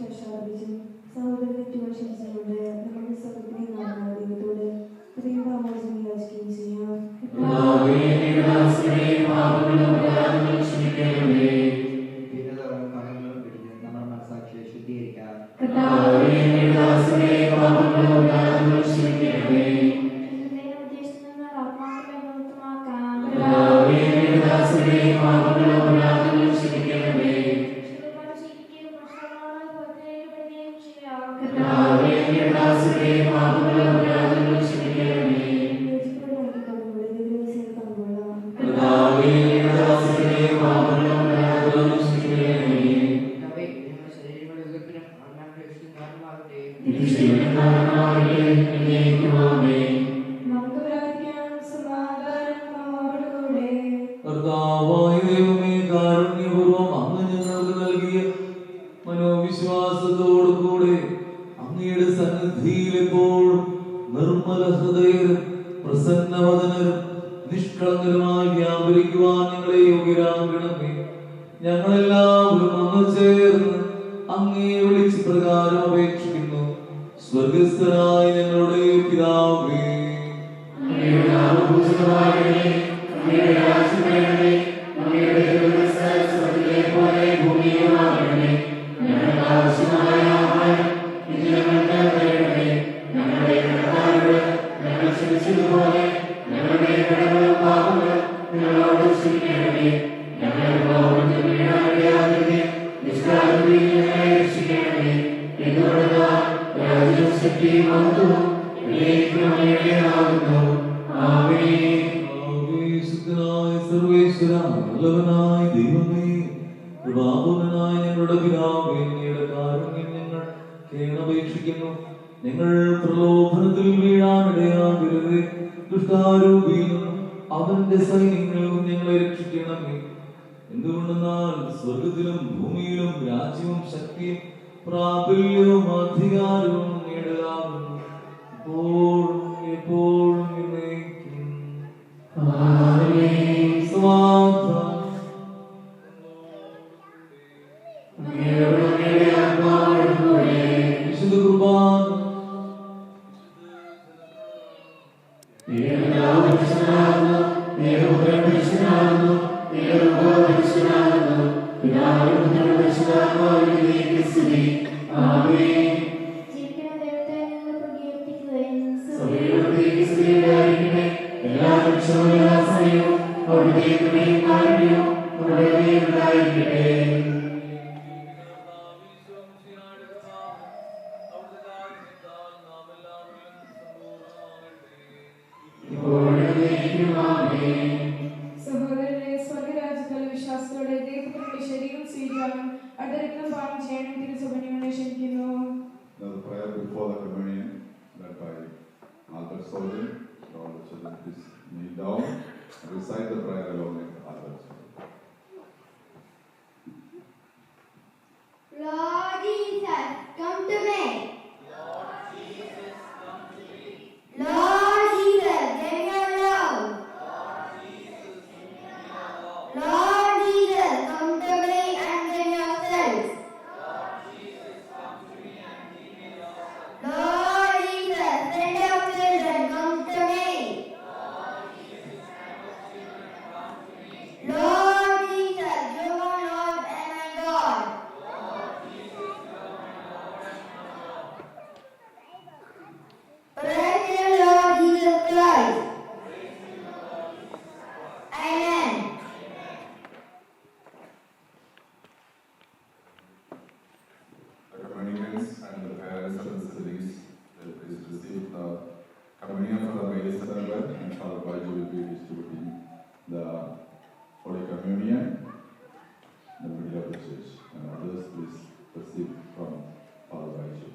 പ്രശംസിച്ചു. സഹോദരനെ പ്രശംസിച്ചുകൊണ്ട് നമ്മുടെ സഹോദരി നാമമായ ദൈവത്തോട് പ്രിയപാമോചനം യാചിക്കുകയും ചെയ്യാം. നമ്മുടെ മനസാക്ഷിയെ ശുദ്ധീകരിക്കാം. നമുക്ക് പ്രാർത്ഥിക്കാം. സമാധാനം അവരോടുകൂടെ. കർത്താവായ ദൈവമേ, കാരുണ്യപൂർവ്വം അങ്ങ് ഞങ്ങൾക്ക് നൽകിയ മനോവിശ്വാസത്തോടു കൂടെ അങ്ങയുടെ സന്നിധിയിൽ എപ്പോഴും നിർമ്മല ഹൃദയരും പ്രസന്നവദനരും നിഷ്കളങ്കരുമായി വ്യാപരിക്കുവാൻ ഞങ്ങളെ യോഗ്യരാകണമേ. ഞങ്ങളെല്ലാവരും അങ്ങ് ചേർന്ന് അങ്ങേ വിളിച്ച് പ്രകാരം അപേക്ഷിക്കുന്നു. സ്വർഗസ്ഥനായ ഞങ്ങളുടെ പിതാവേ, ആവേശത്തിനായ സർവേശ്വര, നല്ലവനായ ദൈവമേ, കൃപാപൂർണനായ ഞങ്ങളുടെ പിതാവേ, അങ്ങയുടെ കാരുണ്യം ഞങ്ങൾ കേണപേക്ഷിക്കുന്നു. ഞങ്ങൾ പ്രലോഭനത്തിൽ വീഴാനിടയാകരുതേ. ദുഷ്ടാരൂപിയിൽ അവന്റെ സൈന്യങ്ങളും ഞങ്ങളെ രക്ഷിക്കണമേ. എന്തുകൊണ്ടെന്നാൽ സ്വർഗത്തിലും ഭൂമിയിലും രാജ്യവും ശക്തിയും പ്രാബല്യവും അധികാരവും നേടലാകുന്നു, ഇപ്പോഴും എപ്പോഴും എന്നേക്കും. വിശുദ്ധ കുർബാന ജീവിക്കുന്ന ദൈവത്തെ ഞങ്ങൾ പ്രകീർത്തിക്കുകയും സഹോദരനെ സ്വർഗരാജ്യത്തിലെ വിശ്വാസത്തോടെ ദൈവപുത്രന്റെ ശരീരം സ്വീകരിക്കാനും അടുത്ത രക്തം പാനം ചെയ്യാനും തിരുസഭനെ ക്ഷണിക്കുന്നു. The prayer before the communion led by Albert Soldier. All the children please kneel down and recite the prayer along with Albert Soldier. Lord Jesus, come to me. Lord Jesus, give your love. Lord Jesus, come to me and give yourself. Lord Jesus, send your children, come to me. Lord Jesus, you are Lord and my God. Praise the Lord Jesus Christ. Amen. The communicants and the parents and the siblings will please receive the communion from the minister and Father Baiju will be distributing the Holy Communion in the middle of the church. And others please receive from Father Baiju.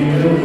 Amen.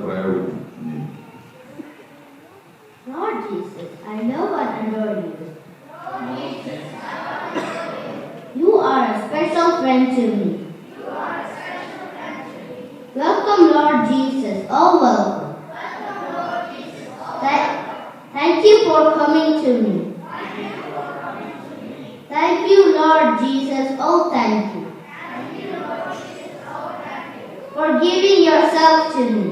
പ്രയറും Lord Jesus, I love and adore you. You are a special friend to me. Welcome, Lord Jesus. Oh, welcome. Thank you for coming to me. Thank you, Lord Jesus. Oh, thank you. For giving yourself to me.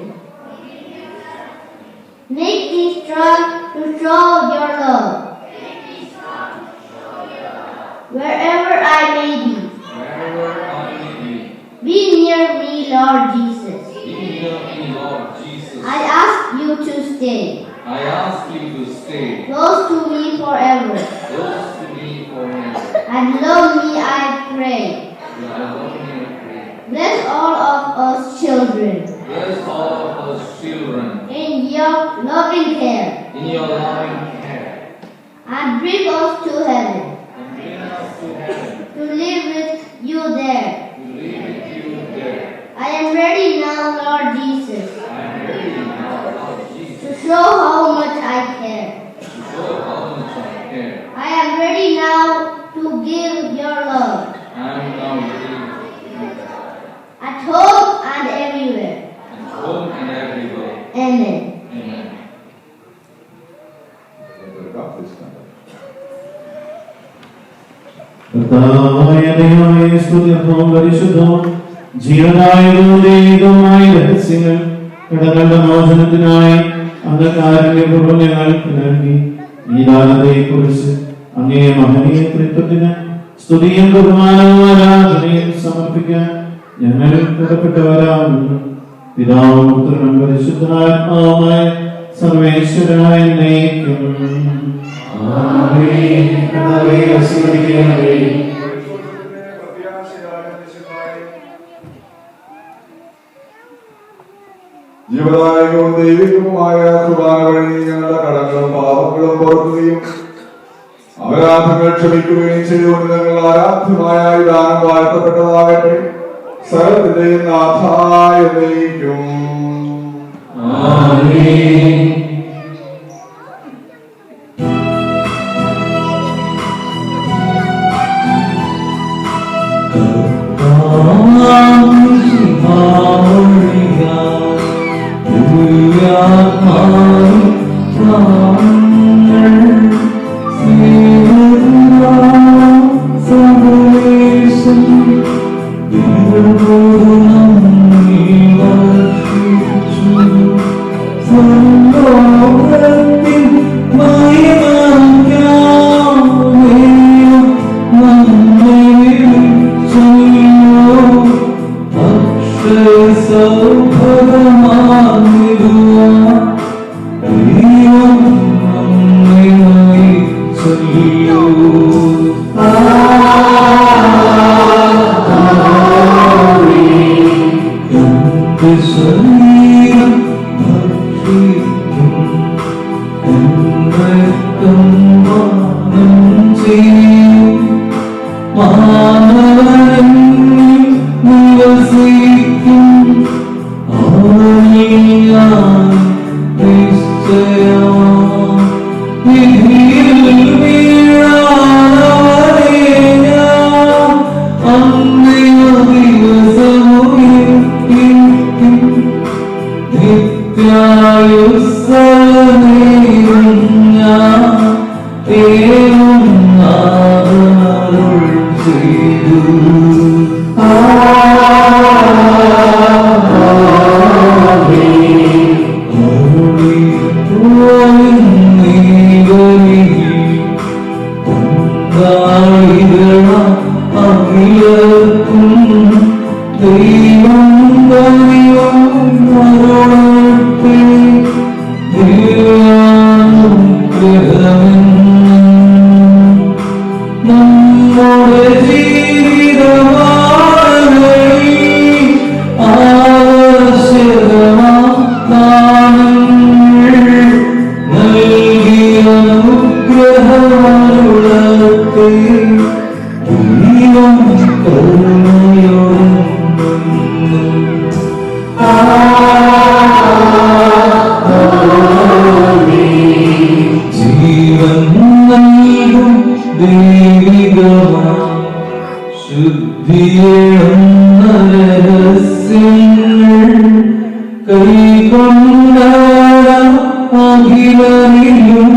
Make me strong to show your love. Wherever I may be. Be near me, Lord Jesus. I ask you to stay. I ask you to stay Close to me forever. close to me forever. And love me, I pray. Bless all of us children. Bless all of us children In your loving care. in your loving care. And bring us to heaven. And bring us to heaven To live with you there. to live with you there. I am ready now, Lord Jesus. I am ready now, Lord Jesus, To show how much I care. to show how much I care. I am ready now to give your love. I am now ready At home and everywhere. at home and everywhere. Amen. Amen. കർത്താവായ ദൈവമേ, സ്തുത്യർഹവും പരിശുദ്ധവും ജീവനായതും ദൈവികവുമായ രഹസ്യങ്ങൾ കടങ്ങളുടെ മോചനത്തിനായി അങ്ങ് കാരുണ്യപൂർവ്വം ഞങ്ങൾക്ക് നൽകി. ഈ ദാനത്തെക്കുറിച്ച് അങ്ങേ മഹനീയ ത്രിത്വത്തിന് സ്തുതിയും ബഹുമാനവും ആരാധനയും സമർപ്പിക്കാൻ ഞങ്ങൾ കടപ്പെട്ടവരാകുന്നു. പിതാവും പുത്രനും പരിശുദ്ധാത്മാവുമായ സർവേശ്വരനായ എന്നേക്കും. ആമേൻ. കർത്താവേ, ആശീർവദിക്കണമേ. ജീവദായകവും ദൈവികവുമായ കുർബാന വഴി ഞങ്ങളുടെ കടങ്ങളും പാപങ്ങളും പൊറുക്കുകയും അപരാധങ്ങൾ ക്ഷമിക്കുകയും ചെയ്തുകൊണ്ട് ഞങ്ങൾ ആരാധ്യമായ ഈ ദാനം വാഴ്ത്തപ്പെട്ടതാകട്ടെ. സകലത്തിന്റെയും നാഥായ ദൈവം. ആമേൻ. ജീവൻ നൽകും ദൈവികമാം ശുദ്ധിയേറുന്ന രഹസ്യങ്ങൾ കൈക്കൊണ്ട അഖിലനിലും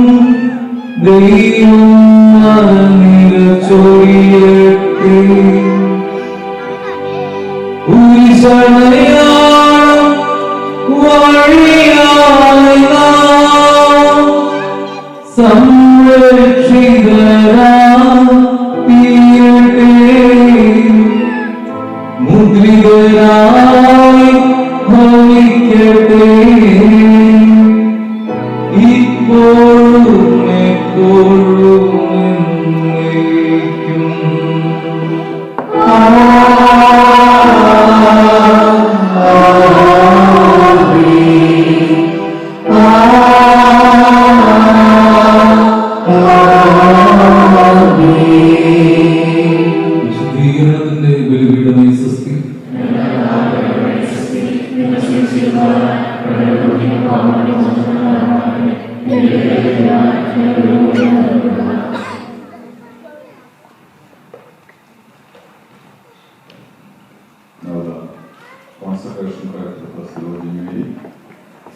ദൈവം ചൊരിയട്ടെ. ഉരിശടയാളം വഴിയായി നാം സംരക്ഷിതരായിത്തീരട്ടെ. മുദ്രിതരായി ഭവിക്കട്ടെ. ഇപ്പോഴും എപ്പോഴും എന്നേക്കും. വിശുദ്ധീകരണത്തിന്റെ ബലിപീഠമേ സ്വസ്തി. Now the consecration prayer to the First Virgin Mary,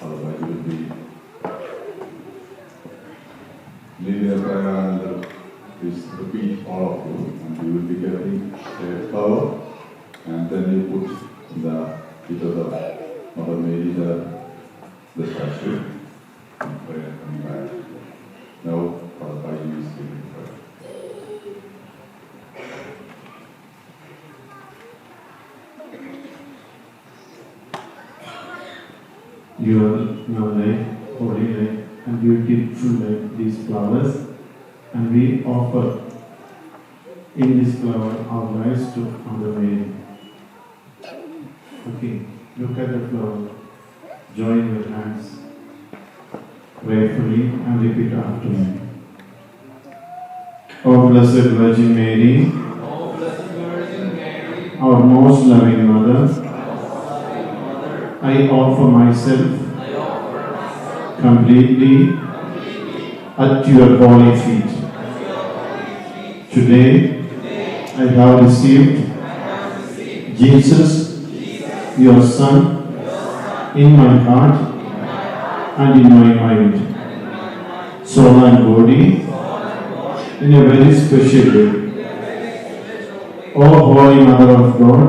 otherwise you will be leading the prayer and please repeat all of you and you will be getting a flower and then you put in the feet of the Mother Mary the statue and prayer coming back. Now Father Baji is leading prayer. Your life, holy life, and beautiful life, these flowers, and we offer in this flower our lives to Mother Mary. Okay, look at the flower, join your hands prayerfully and repeat after me. O Blessed Virgin Mary, our most loving Mother, I offer myself completely at your holy feet. Today, I have received Jesus, your Son, in my heart and in my mind, soul and body, in a very special way. O Holy Mother of God,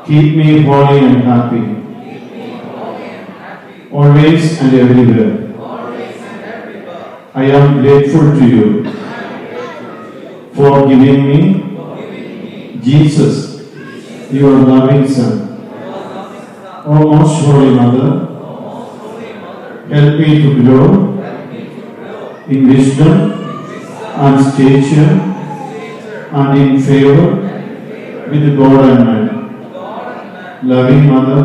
keep me holy and happy, always and everywhere. I am grateful to you for giving me Jesus, your loving Son. O most Holy Mother, help me to grow in wisdom and stature and in favor with God and man. Loving Mother,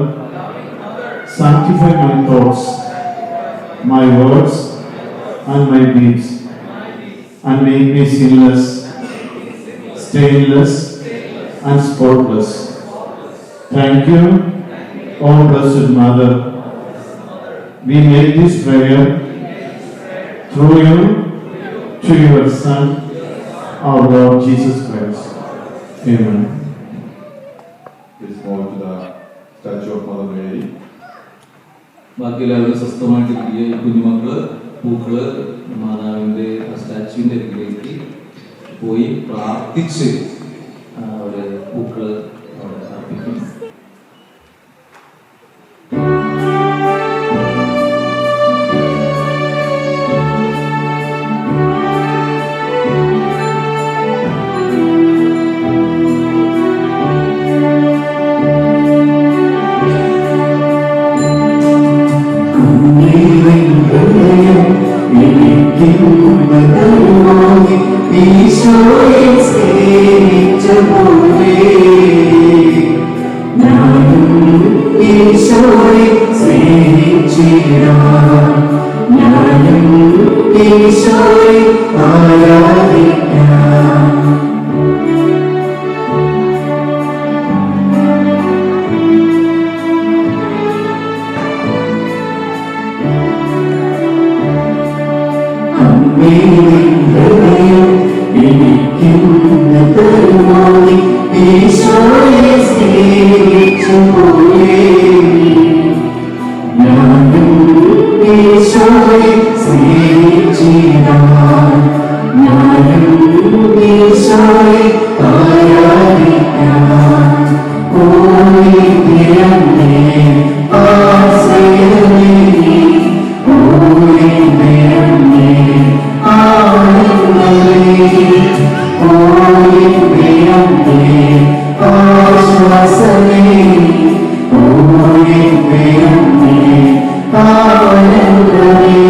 sanctify my thoughts, my words, and my deeds, and make me sinless, stainless, and spotless. Thank you, O Blessed Mother. We make this prayer through you to your Son, our Lord Jesus Christ. Amen. Please move to the statue of Mother Mary. ബാക്കി എല്ലാവരും സ്വസ്ഥമായിട്ടിരിക്കുക. ഈ കുഞ്ഞുമക്കള് പൂക്കള് മാതാവിൻ്റെ സ്റ്റാച്യുവിൻ്റെ അരികിലേക്ക് പോയി പ്രാർത്ഥിച്ച് അവിടെ പൂക്കള് അവിടെ അർപ്പിക്കും. ഹൃദയം എനിക്കിന്ന് തരുമോ നീ ഈശോയെ സ്നേഹിച്ചു പോയേ ഞാനും ഈശോയെ സ്നേഹിച്ചിടാൻ ഞാനും ഈശോയെ ആരാധിക്കാൻ പോയി നിരന്നേ ആശ്രയമേ പോയി നിരന്നേ ആനന്ദമേ പോയി നിരന്നേ ആശ്വാസമേ പോയി നിരന്നേ ആനന്ദമേ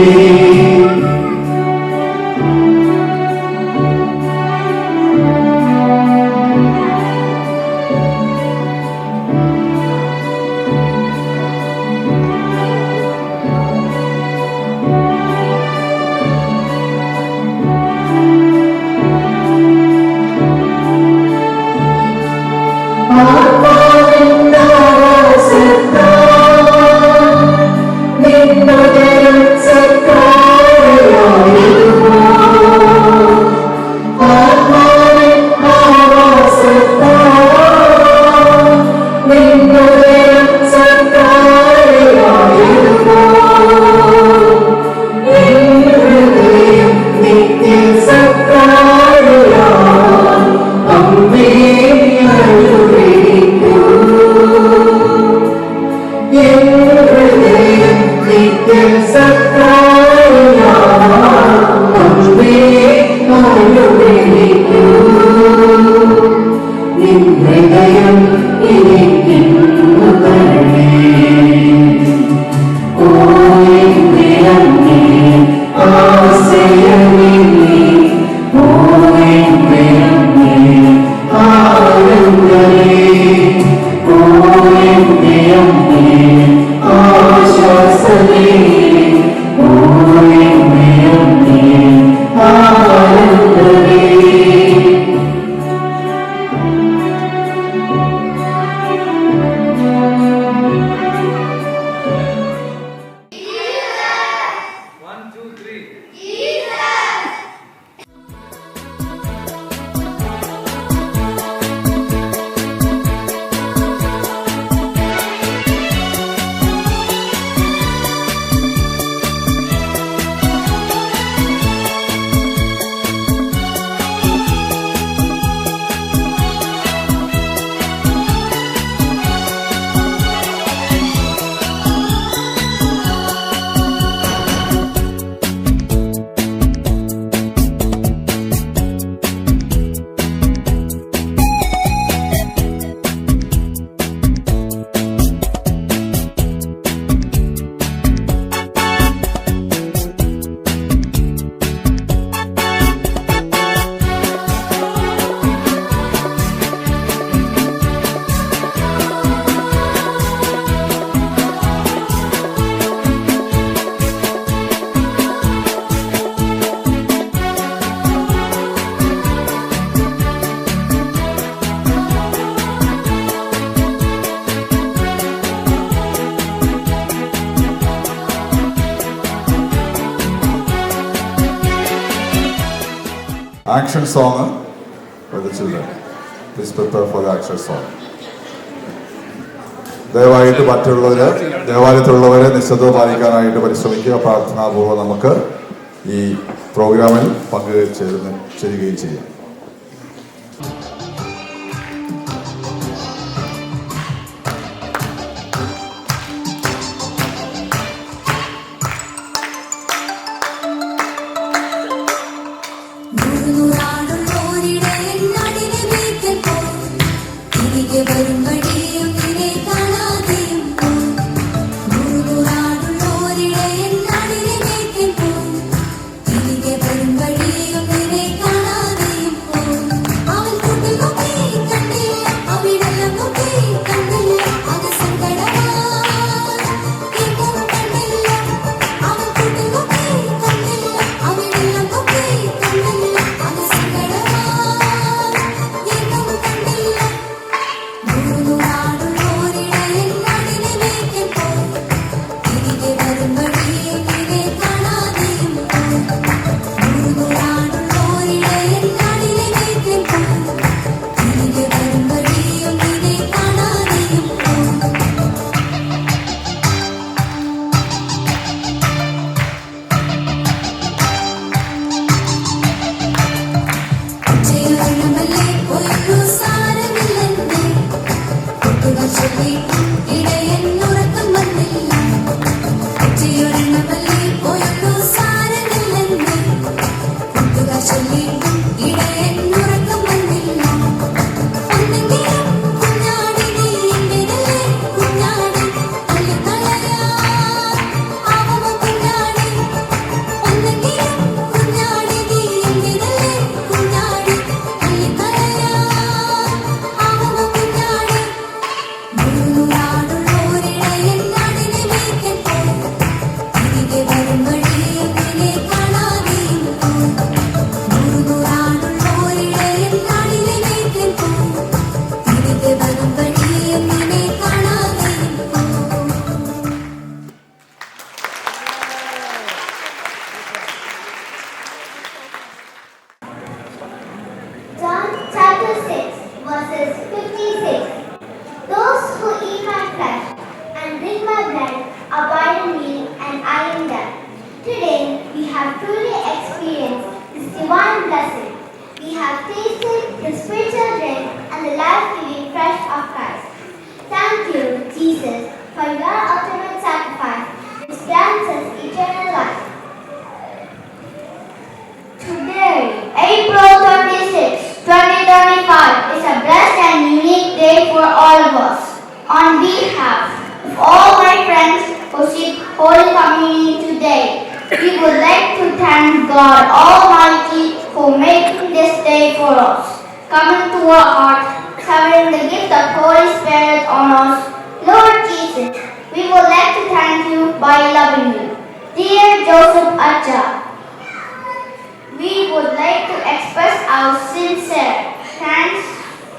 Action song for the children. Please prepare for the action song. ദയവായിട്ട് ദേവാലയത്തിലുള്ളവരെ നിശ്ചിത പാലിക്കാനായിട്ട് പരിശ്രമിക്കുക. പ്രാർത്ഥനാപൂർവ്വം നമുക്ക് ഈ പ്രോഗ്രാമിൽ പങ്കുചേരുകയും ചെയ്യാം. the spiritual drink, and the life-giving flesh of Christ. Thank you, Jesus, for your ultimate sacrifice, which grants us eternal life. Today, April 26, 2025 is a blessed and unique day for all of us. On behalf of all my friends who seek Holy Communion today, we would like to thank God Almighty for making this day for us. Coming to our hearts, showering the gift of Holy Spirit on us, Lord Jesus, we would like to thank you by loving you. Dear Joseph Acha, we would like to express our sincere thanks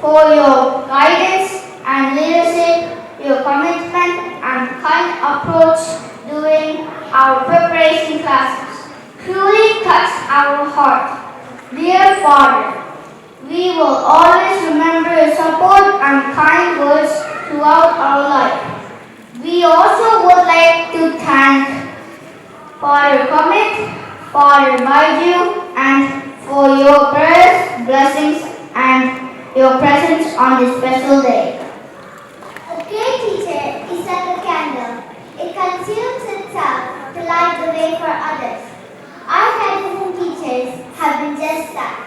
for your guidance and leadership, your commitment and kind approach during our preparation classes. Truly touched our heart. Dear Father, we will always remember your support and kind words throughout our life. We also would like to thank Father Commit, Father Baiju, and for your prayers, blessings, and your presence on this special day. A great teacher is like a candle. It consumes itself to light the way for others. Our catechism teachers have been just that.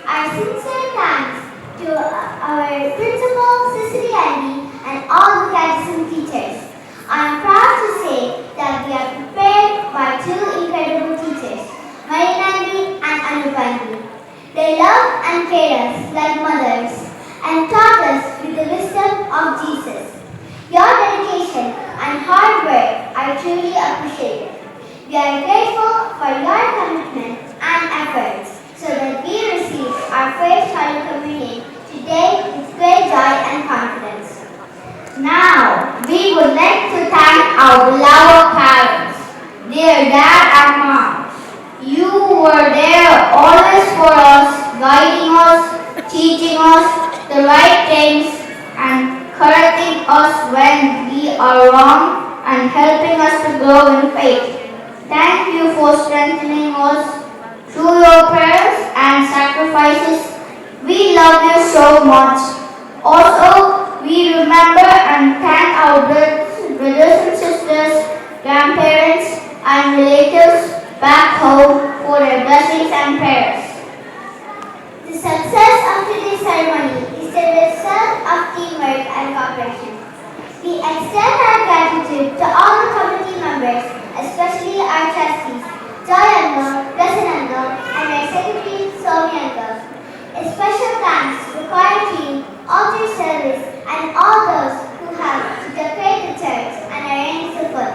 Our sincere thanks to our principal, Sister Andy, and all the catechism teachers. I am proud to say that we are prepared by two incredible teachers, Marinandi and Anupandi. They loved and cared us like mothers and taught us with the wisdom of Jesus. Your dedication and hard work are truly appreciated. We are grateful for your commitment and efforts so that we receive our first Holy Communion today with great joy and confidence. Now, we would like to thank our beloved parents, dear Dad and Mom. You were there always for us, guiding us, teaching us the right things, and correcting us when we are wrong, and helping us to grow in faith. Thank you for strengthening us through your prayers and sacrifices. We love you so much. Also, we remember and thank our brothers and sisters, grandparents, and relatives back home for their blessings and prayers. The success of today's ceremony is the result of teamwork and cooperation. We extend our gratitude to all the committee members, especially our trustees, Joy Uncle, Blessed Uncle, and our secretary, Somi Uncle. A special thanks to the choir team, altar service, and all those who have to decorate the church and arrange the food.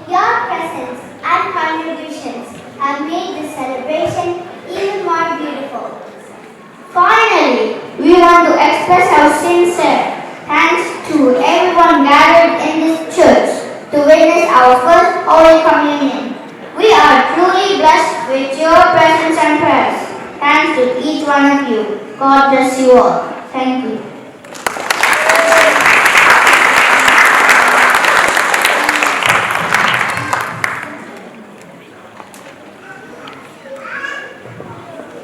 Your presence and contributions have made this celebration even more beautiful. Finally, we want to express our sincere thanks to everyone gathered in this church to witness our first Holy Communion. We are truly blessed with your presence and prayers. Thanks to each one of you. God bless you all. Thank you.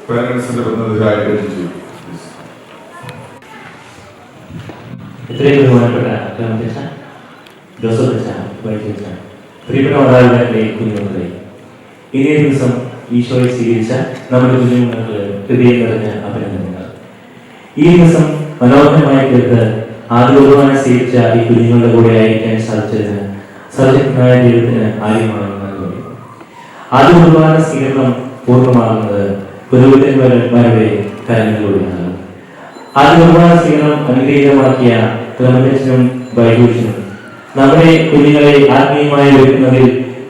പാരൻസിന്റെ പ്രതിനിധിയായി രചിച്ചു. എത്രയും ബഹുമാനപ്പെട്ട ക്ലമന്റച്ഛൻ, ജോസഫ് അച്ഛൻ, വൈദ്യ അച്ഛൻ, പ്രിയപ്പെട്ട മാതാപിതാക്കളെ, കുഞ്ഞുമക്കളെ, ഇതേ ദിവസം ഈശോയെ സ്വീകരിച്ച നമ്മുടെ കുഞ്ഞുമക്കൾക്ക് ഹൃദയം നിറഞ്ഞ അഭിനന്ദനങ്ങൾ. ഈ ദിവസം മനോഹരമായി തീർത്ത് ആദ്യ കുർബാന സ്വീകരിച്ച ഈ കുഞ്ഞുങ്ങളുടെ കൂടെ ആയിരിക്കാൻ സാധിച്ചതിന് സർവശക്തനായ ദൈവത്തിന് ആര്യമാണ് നന്ദി. ആദ്യ കുർബാന സ്വീകരണം പൂർണ്ണമാകുന്നത് പുരോഹിതന്മാരുടെ കാര്യങ്ങളിലൂടെയാണ്. ആദ്യ കുർബാന സ്വീകരണം അനുഗ്രഹീതമാക്കിയ ക്ലമന്റച്ഛനും ബൈജൂഷനും നമ്മുടെ കുഞ്ഞുങ്ങളെ ആത്മീയമായി ഒരുക്കുന്നതിൽ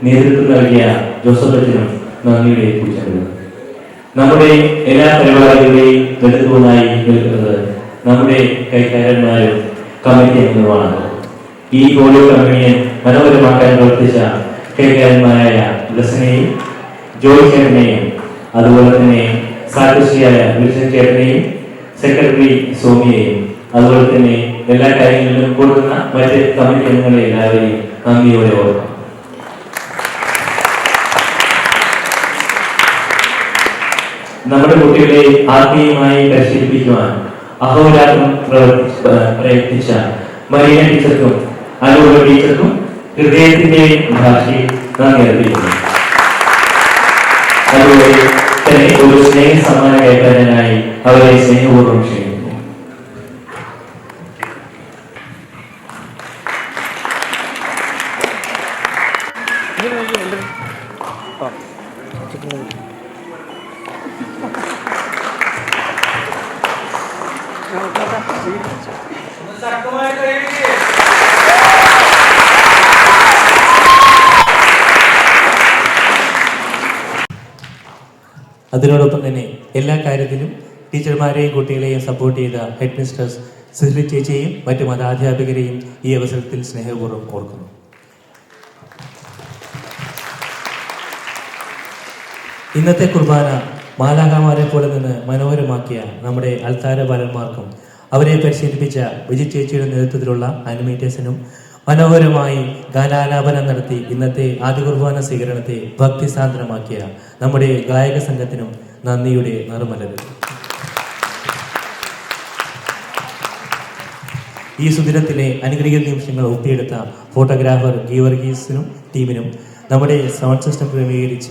നേതൃത്വം നൽകിയ ജോസഫ് അച്ഛനും നന്ദിയുടെ കുറിച്ചുണ്ട്. നമ്മുടെ എല്ലാ പരിപാടികളുടെയും നെടുത്തൂണായി നിൽക്കുന്നത് നമ്മുടെ കൈക്കാരന്മാരും കമ്മിറ്റി അംഗങ്ങളുമാണ്. ഈ ഹോളി കമ്മ്യൂണിയൻ മനോഹരമാക്കാൻ പ്രവർത്തിച്ച കൈക്കാരന്മാരായ ബ്ലസനെയും ജോയ് ചേട്ടനെയും അതുപോലെ തന്നെ സാക്ഷിയായ വിൽസൺ ചേട്ടനെയും സെക്രട്ടറി സോമിയെയും അതുപോലെ തന്നെ എല്ലാ കാര്യങ്ങളിലും കൊടുക്കുന്ന മറ്റ് കമ്മിറ്റി അംഗങ്ങളെ എല്ലാവരെയും നന്ദിയോടെ ഓർക്കാം. നമ്മുടെ കുട്ടികളെ ആത്മീയമായി പരിശീലിപ്പിക്കുവാൻ അഹോരാത്രം പ്രയത്നിച്ച മരീന ടീച്ചർക്കും അനുഭവ ടീച്ചർക്കും ഹൃദയത്തിന്റെ ഭാഷയിൽ നന്ദി അറിയിക്കുന്നു. അതുപോലെ തന്നെ ഒരു സ്നേഹ സമ്മാനം കൈകാരനായി അവരെ സ്നേഹപൂർവ്വം ക്ഷണിക്കുന്നു. അതിനോടൊപ്പം തന്നെ എല്ലാ കാര്യത്തിലും ടീച്ചർമാരെയും കുട്ടികളെയും സപ്പോർട്ട് ചെയ്ത ഹെഡ് മിസ്റ്റേഴ്സ് സിസ്ലി ചേച്ചിയെയും മറ്റു മതാധ്യാപകരെയും ഈ അവസരത്തിൽ സ്നേഹപൂർവ്വം ഓർക്കുന്നു. ഇന്നത്തെ കുർബാന മാലാഖമാരെ പോലെ നിന്ന് മനോഹരമാക്കിയ നമ്മുടെ അൽത്താര ബാലന്മാർക്കും അവരെ പരിശീലിപ്പിച്ച വിജി ചേച്ചിയുടെ നേതൃത്വത്തിലുള്ള അനിമേറ്റേഴ്സിനും മനോഹരമായി ഗാനാലാപനം നടത്തി ഇന്നത്തെ ആദ്യ കുർബാന സ്വീകരണത്തെ ഭക്തിസാന്ദ്രമാക്കിയ നമ്മുടെ ഗായക സംഘത്തിനും നന്ദിയുടെ നറുമലരുത്. ഈ സുദിനത്തിലെ അനുഗ്രഹീത നിമിഷങ്ങൾ ഒപ്പിയെടുത്ത ഫോട്ടോഗ്രാഫർ ഗീവർഗീസിനും ടീമിനും നമ്മുടെ സൗണ്ട് സിസ്റ്റം ക്രമീകരിച്ച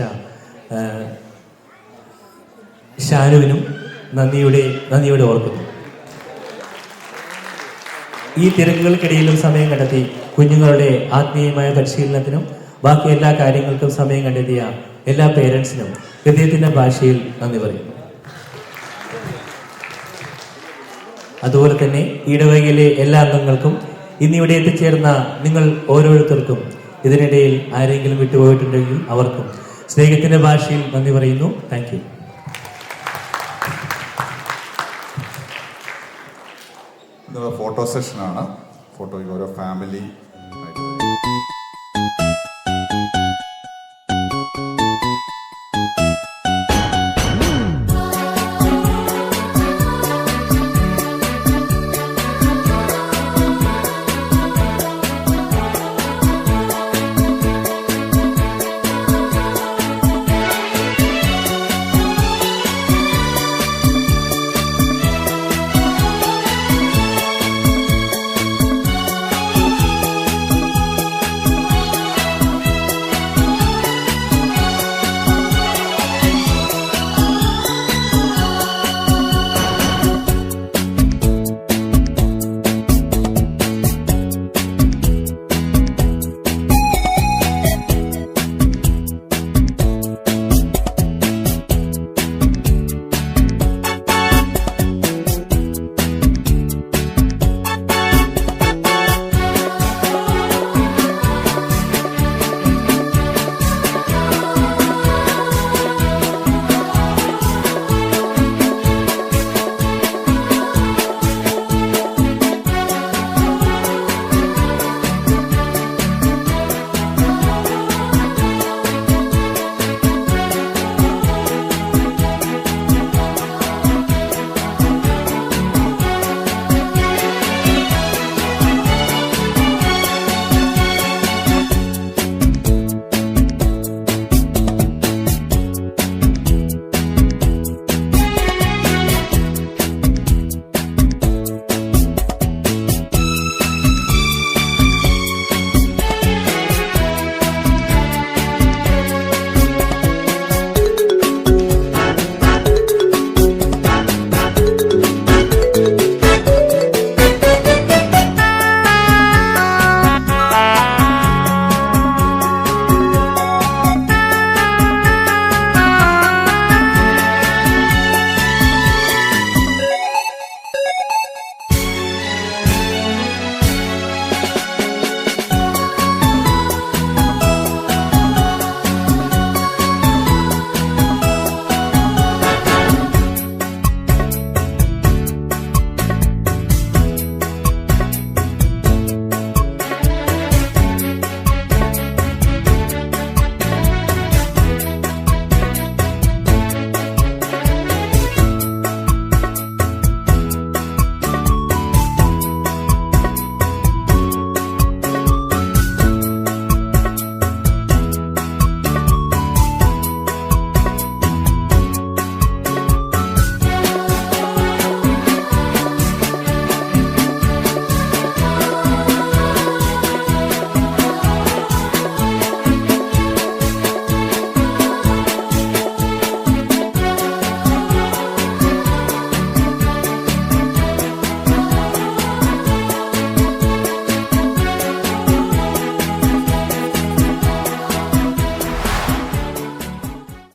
ഷാനുവിനും നന്ദിയോടെ ഓർക്കുന്നു. ഈ തിരക്കുകൾക്കിടയിലും സമയം കണ്ടെത്തി കുഞ്ഞുങ്ങളുടെ ആത്മീയമായ പരിശീലനത്തിനും ബാക്കി എല്ലാ കാര്യങ്ങൾക്കും സമയം കണ്ടെത്തിയ എല്ലാ പേരൻസിനും ഹൃദയത്തിൻ്റെ ഭാഷയിൽ നന്ദി പറയുന്നു. അതുപോലെ തന്നെ ഇടവകയിലെ എല്ലാ അംഗങ്ങൾക്കും ഇന്നിവിടെ എത്തിച്ചേർന്ന നിങ്ങൾ ഓരോരുത്തർക്കും ഇതിനിടയിൽ ആരെങ്കിലും വിട്ടുപോയിട്ടുണ്ടെങ്കിൽ അവർക്കും സ്നേഹത്തിൻ്റെ ഭാഷയിൽ നന്ദി പറയുന്നു. Thank you. ഫോട്ടോ സെഷനാണ്. ഫോട്ടോയ്ക്ക് ഓരോ ഫാമിലി ആയിട്ട്